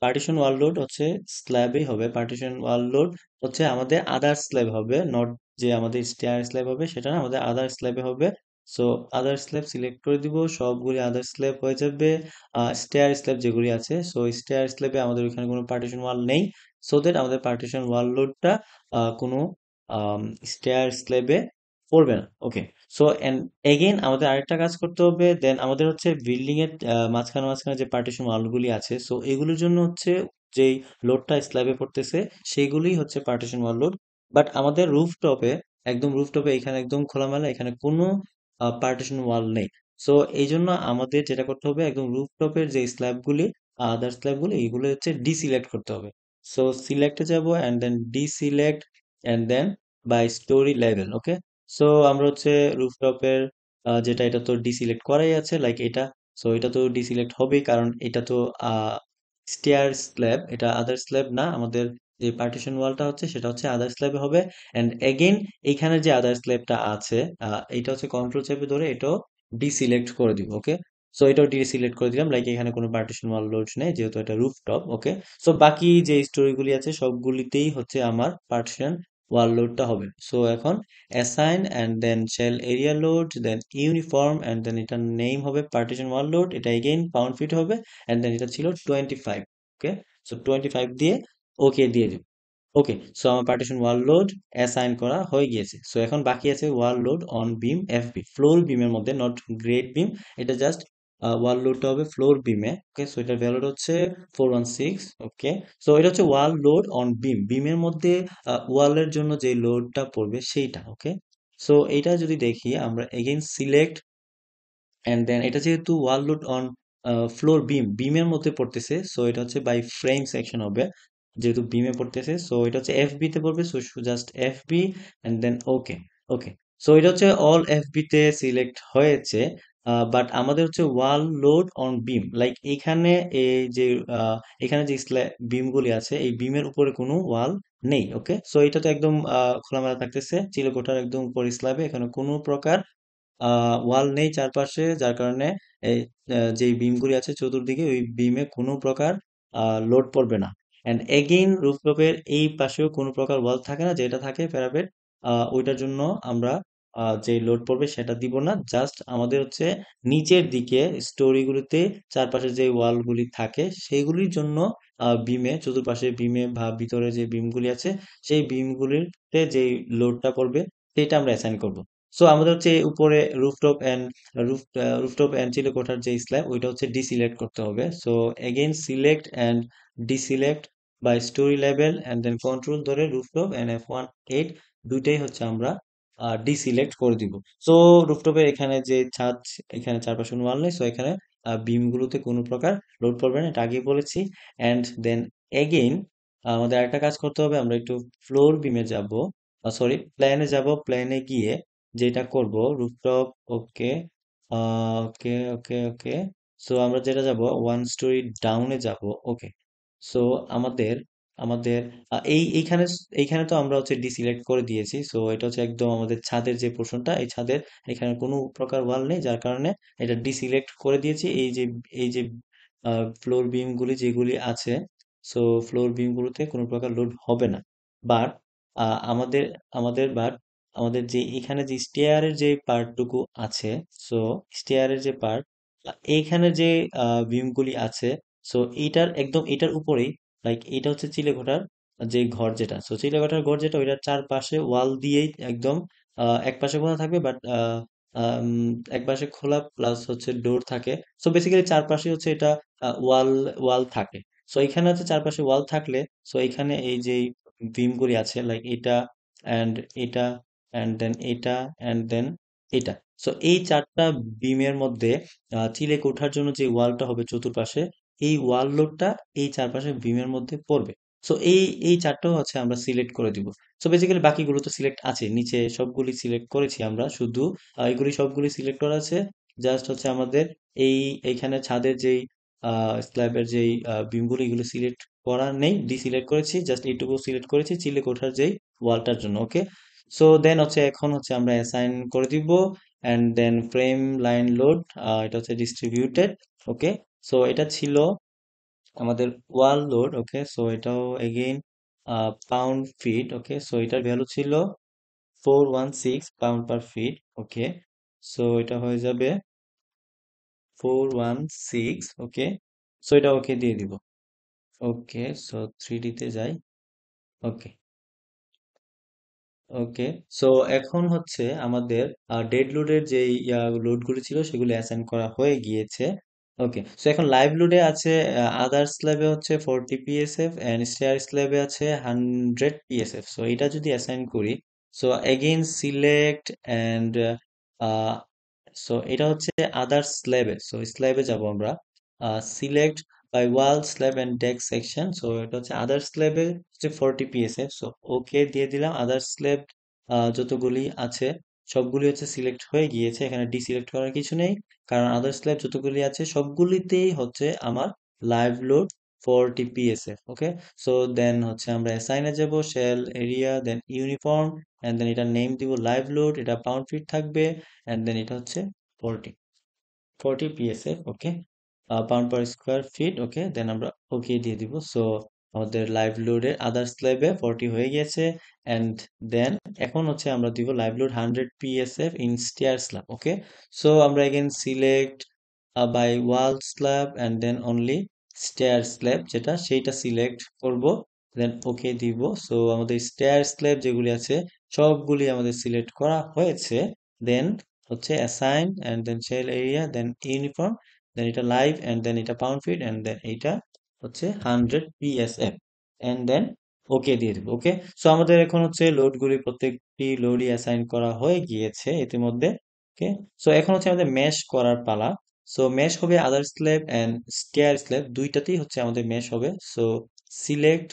partition wall load হচ্ছে স্ল্যাবই হবে, পার্টিশন ওয়াল লোড হচ্ছে আমাদের আদার স্ল্যাব হবে, নট যে আমাদের স্টেয়ার স্ল্যাব হবে সেটা না, আমাদের আদার স্ল্যাবে হবে। সো আদার স্ল্যাব সিলেক্ট করে দিব, সবগুলি আদার স্ল্যাব হয়ে যাবে। স্টেয়ার স্ল্যাব যেগুলি আছে, সো স্টেয়ার স্ল্যাবে আমাদের ওইখানে কোনো পার্টিশন ওয়াল নেই, সো দ্যাট আমাদের পার্টিশন ওয়াল লোডটা কোনো স্টেয়ার স্ল্যাবে পড়বে না, ওকে। সো এন্ড এগেইন আমাদের আরেকটা কাজ করতে হবে, দেন আমাদের হচ্ছে বিল্ডিং এর মাঝখানে মাঝখানে যে পার্টিশন ওয়ালগুলি আছে, সো এগুলোর জন্য হচ্ছে যেই লোডটা স্ল্যাবে পড়তেছে সেইগুলোই হচ্ছে পার্টিশন ওয়াল লোড। বাট আমাদের রুফটপে, একদম রুফটপে এখানে একদম খোলামেলা, এখানে কোনো পার্টিশন ওয়াল নেই। সো এই জন্য আমাদের যেটা করতে হবে, একদম রুফটপের যে স্ল্যাবগুলি, আদার স্ল্যাবগুলি, এগুলো হচ্ছে ডিসিলেক্ট করতে হবে। সো সিলেক্টে যাব and then deselect and then by story level, okay. So আমরা হচ্ছে রুফটপের যেটা, এটা তো ডিসিলেক্ট করাই আছে, লাইক এটা। সো এটা তো ডিসিলেক্ট হবেই, কারণ এটা তো স্টেয়ার স্ল্যাব, এটা আদার স্ল্যাব না, আমাদের যে পার্টিশন ওয়ালটা হচ্ছে সেটা হচ্ছে আদার স্ল্যাবে হবে। এন্ড এগেইন এইখানে যে আদার স্ল্যাবটা আছে, এটা হচ্ছে কন্ট্রোল চেপে ধরে এটাও ডিসিলেক্ট করে দিব, ওকে। সো এটাও ডিসিলেক্ট করে দিলাম, লাইক এখানে কোনো পার্টিশন ওয়াল লোড নেই যেহেতু এটা রুফটপ, ওকে। সো বাকি যে স্টোরিগুলি আছে সবগুলিতেই হচ্ছে আমার পার্টিশন ওয়াল লোডটা হবে। সো এখন assign and then shell area load, then uniform and then এটার নেম হবে পার্টিশন ওয়াল লোড, এটা এগেইন পাউন্ড ফিট হবে, অ্যান্ড দেন এটা ছিল 25, ওকে। সো 25 দিয়ে ওকে দিয়ে দিব, ওকে। সো আমার পার্টিশন ওয়াল লোড অ্যাসাইন করা হয়ে গিয়েছে। সো এখন বাকি আছে wall load on beam FB, floor বিমের মধ্যে, নট গ্রেড বিম, এটা জাস্ট ওয়াল লোডটা হবে ফ্লোর বিমে, ওকে। সো এটার ভ্যালুটা হচ্ছে 416, ওকে। সো এটা হচ্ছে ওয়াল লোড অন বিম, বিমের মধ্যে ওয়ালের জন্য যে লোডটা পড়বে সেইটা, ওকে। সো এটা যদি দেখি আমরা এগেইন সিলেক্ট অ্যান্ড দেন এটা যেহেতু ওয়াল লোড অন ফ্লোর বিম, বিমের মধ্যে পড়তেছে, সো এটা হচ্ছে বাই ফ্রেম সেকশন হবে, যেহেতু বিমে পড়তেছে, সো এটা হচ্ছে এফবি তে পড়বে, so just FB and then okay, okay. So এটা হচ্ছে অল এফবি তে সিলেক্ট হয়েছে, বাট আমাদের হচ্ছে wall load on beam, like এখানে এই যে আহ, এখানে যে বিমগুলি আছে এই বিমের উপরে কোনো ওয়াল নেই, ওকে। সো এটা তো একদম খোলামেলা থাকতেছে, চিলেকোঠার একদম উপর স্ল্যাবে, এখানে কোনো প্রকার ওয়াল নেই চারপাশে, যার কারণে এই যে বিমগুলি আছে চতুর্দিকে ওই বিমে কোনো প্রকার লোড পড়বে না। অ্যান্ড এগেইন রুফটপের এই পাশেও কোনো প্রকার ওয়াল থাকে না, যেটা থাকে প্যারাপেট, ওইটার জন্য আমরা যে লোড পড়বে সেটা দিব না। জাস্ট আমাদের হচ্ছে নিচের দিকে স্টোরিগুলিতে চারপাশে যে ওয়ালগুলি থাকে সেইগুলির জন্য বিমে, চতুর্পাশে বিমে বা ভিতরে যে বিমগুলি আছে সেই বিমগুলিতে যে লোডটা পড়বে সেটা আমরা অ্যাসাইন করব। সো আমাদের হচ্ছে উপরে রুফটপ অ্যান্ড চিলে কোঠার যে স্ল্যাব ওইটা হচ্ছে ডিসিলেক্ট করতে হবে। So again select and deselect by story level and then control ধরে রুফটপ অ্যান্ড F18 দুইটাই হচ্ছে আমরা ডিসিলেক্ট করে দিব। সো রুফটপের এখানে যে ছাদ, এখানে চারপাশে ওয়াল নেই, সো এখানে বিমগুলোতে কোনো প্রকার লোড পড়বে না, এটা আগেই বলেছি। অ্যান্ড দেন এগেইন আমাদের একটা কাজ করতে হবে, আমরা একটু ফ্লোর বিমে যাব, সরি প্ল্যানে যাব। প্ল্যানে গিয়ে যেটা করব রুফটপ, ওকে ওকে ওকে ওকে। সো আমরা যেটা যাব ওয়ান স্টোরি ডাউনে যাব। ওকে। সো আমাদের আমাদের এইখানে এইখানে তো আমরা হচ্ছে ডিসিলেক্ট করে দিয়েছি। সো এটা হচ্ছে একদম আমাদের ছাদের যে পোর্শনটা, এই ছাদের এখানে কোনো প্রকার ওয়াল নেই, যার কারণে এটা ডিসিলেক্ট করে দিয়েছি। এই যে ফ্লোর বিম গুলি যেগুলি আছে, সো ফ্লোর বিম গুলোতে কোনো প্রকার লোড হবে না। বাট আমাদের আমাদের বাট আমাদের যে এখানে যে স্টেয়ারের যে পার্টটুকু আছে, সো স্টেয়ারের যে পার্ট, এইখানে যে বিমগুলি আছে, সো এইটার একদম এটার উপরেই, লাইক এটা হচ্ছে চিলেকোঠার যে ঘর যেটা, সো চিলেকোঠার ঘর যেটা ওইটার চারপাশে ওয়াল দিয়েই একদম এক পাশে খোলা থাকবে, বাট এক পাশে খোলা প্লাস হচ্ছে ডোর থাকে। সো বেসিক্যালি চারপাশে হচ্ছে এটা ওয়াল ওয়াল থাকে। সো এখানে হচ্ছে চারপাশে ওয়াল থাকলে, সো এখানে এই যে বিমগুলি আছে লাইক এটা অ্যান্ড এটা অ্যান্ড দেন এটা অ্যান্ড দেন এটা, সো এই চারটা বিমের মধ্যে চিলেক ওঠার জন্য যে ওয়ালটা হবে চতুর্পাশে, এই ওয়াল লোডটা এই চারপাশে বিমের মধ্যে পড়বে। সো এই চারটাও হচ্ছে আমরা সিলেক্ট করে দিব। সো বেসিক্যালি বাকিগুলো তো সিলেক্ট আছে, নিচে সবগুলি সিলেক্ট করেছি আমরা, শুধু এগুলি সবগুলি সিলেক্ট করা আছে। জাস্ট হচ্ছে আমাদের এই এইখানে ছাদের যেই স্ল্যাবের যেই বিমগুলি, এগুলো সিলেক্ট করা নেই, ডিসিলেক্ট করেছি, জাস্ট এইটুকু সিলেক্ট করেছি চিলে কোঠার যেই ওয়ালটার জন্য। ওকে। সো দেন হচ্ছে এখন হচ্ছে আমরা অ্যাসাইন করে দিব। And then frame line load, এটা হচ্ছে ডিস্ট্রিবিউটেড। ওকে। সো এটা ছিল আমাদের ওয়াল লোড। ওকে। সো এটাও again pound feet. Okay. So এটার ভ্যালু ছিল 416 pound per feet. Okay. So এটা হয়ে যাবে 416। ওকে। সো এটা ওকে দিয়ে দিব। ওকে। সো 3D তে যাই। ওকে। ওকে। সো এখন হচ্ছে আমাদের ডেড লোডের যে লোডগুলো ছিল সেগুলো অ্যাসাইন করা হয়ে গিয়েছে। ওকে। সো এখন লাইভ লোডে আছে, আদার স্ল্যাবে হচ্ছে 40 PSF এন্ড স্টেয়ার স্ল্যাবে আছে 100 PSF। সো এটা যদি অ্যাসাইন করি, so again select and so এটা হচ্ছে আদার স্ল্যাবে। সো স্ল্যাবে যাব আমরা, select by wall slab and deck section. So এটা হচ্ছে আদার স্ল্যাবে হচ্ছে 40 PSF। সো ওকে দিয়ে দিলাম। আদার স্ল্যাব যতগুলি আছে সবগুলি হচ্ছে সিলেক্ট হয়ে গিয়েছে, এখানে ডিসিলেক্ট করার কিছু নেই, কারণ আদার স্ল্যাব যতগুলি আছে সবগুলিতেই হচ্ছে আমার live load 40 PSF। Okay. So then হচ্ছে আমরা অ্যাসাইনে যাব, shell area then uniform and then এটা নেম দিব লাইভ লোড, এটা পাউন্ড ফিট থাকবে এন্ড দেন এটা হচ্ছে 40 40 PSF। Okay. Pound per square feet. Okay. Then আমরা ওকে দিয়ে দিব। সো আমাদের লাইভ লোডের আদার স্ল্যাবে 40 হয়ে গেছে। অ্যান্ড দেন এখন হচ্ছে আমরা দিব live load 100 PSF in stair slab. Okay. So আমরা again select by wall slab and then only stair slab, যেটা সেইটা সিলেক্ট করব, দেন ওকে দিব। সো আমাদের স্টেয়ার স্ল্যাব যেগুলি আছে সবগুলি আমাদের সিলেক্ট করা হয়েছে। দেন হচ্ছে assign and then shell area then uniform then এটা লাইভ অ্যান্ড দেন এটা পাউন্ড ফিট অ্যান্ড দেন এইটা হচ্ছে 100 PSF অ্যান্ড দেন ওকে দিয়ে দেবো। ওকে। সো আমাদের এখন হচ্ছে লোডগুলি প্রত্যেকটি লোডই অ্যাসাইন করা হয়ে গিয়েছে ইতিমধ্যে। ওকে। সো এখন হচ্ছে আমাদের মেশ করার পালা। সো মেশ হবে other slab and stair slab দুইটাতেই হচ্ছে আমাদের মেশ হবে। So select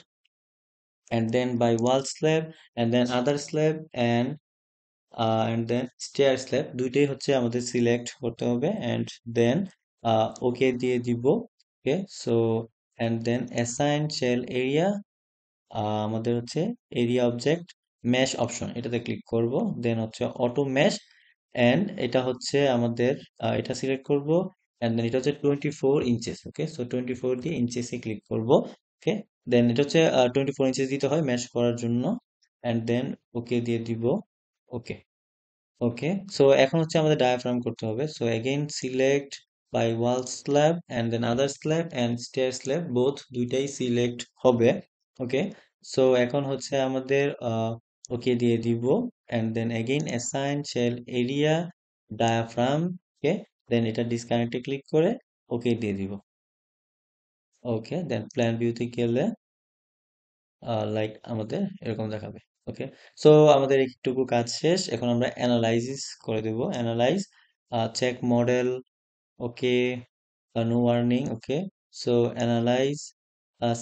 and then by wall slab and then other slab and then stair slab দুইটাই হচ্ছে আমাদের সিলেক্ট করতে হবে অ্যান্ড দেন ওকে দিয়ে দিব। Okay. So and then assign shell area, আমাদের হচ্ছে এরিয়া অবজেক্ট মেশ অপশন, এটাতে ক্লিক করব। দেন হচ্ছে অটো মেশ অ্যান্ড এটা হচ্ছে আমাদের এটা সিলেক্ট করব অ্যান্ড দেন এটা হচ্ছে 24 ইঞ্চেস। ওকে, সো 24 দিয়ে ইঞ্চেসে ক্লিক করব। ওকে, দেন এটা হচ্ছে 24 ইঞ্চেস দিতে হয় ম্যাচ করার জন্য। অ্যান্ড দেন ওকে দিয়ে দিব। ওকে, ওকে, সো এখন হচ্ছে আমাদের ডায়াফ্রাম করতে হবে। So again select by wall slab and then other slab and stair slab, both দুইটাই সিলেক্ট হবে। ওকে, সো এখন হচ্ছে আমাদের ওকে দিয়ে দিব। And then again assign shell area diaphragm. Okay, then এটা ডিসকানেক্টে ক্লিক করে ওকে দিয়ে দিব। ওকে, দেন প্ল্যান ভিউতে গেলে লাইক আমাদের এরকম দেখাবে। ওকে, সো আমাদের একটুকু কাজ শেষ। এখন আমরা অ্যানালাইসিস করে দেব। Analyze, check model. Okay, no warning. Okay, so analyze,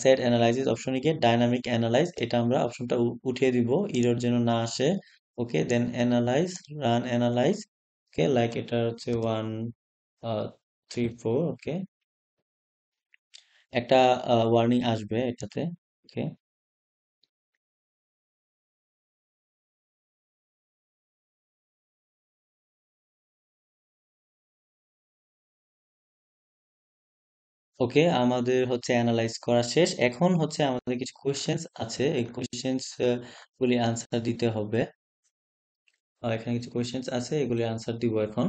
set analysis অপশনে গিয়ে ডাইনামিক অ্যানালাইজ এটা আমরা অপশনটা উঠিয়ে দিব, ইরর যেন না আসে। ওকে, দেন অ্যানালাইজ, রান অ্যানালাইজ। ওকে, লাইক এটা হচ্ছে 1 3 4। ওকে, একটা ওয়ার্নিং আসবে এটাতে। ওকে, ওকে, আমাদের হচ্ছে অ্যানালাইজ করা শেষ। এখন হচ্ছে আমাদের কিছু কোশ্চেন্স আছে, এই কোশ্চেন্স গুলি আনসার দিতে হবে। এখানে কিছু কোশ্চেন্স আছে, এগুলি আনসার দিব এখন।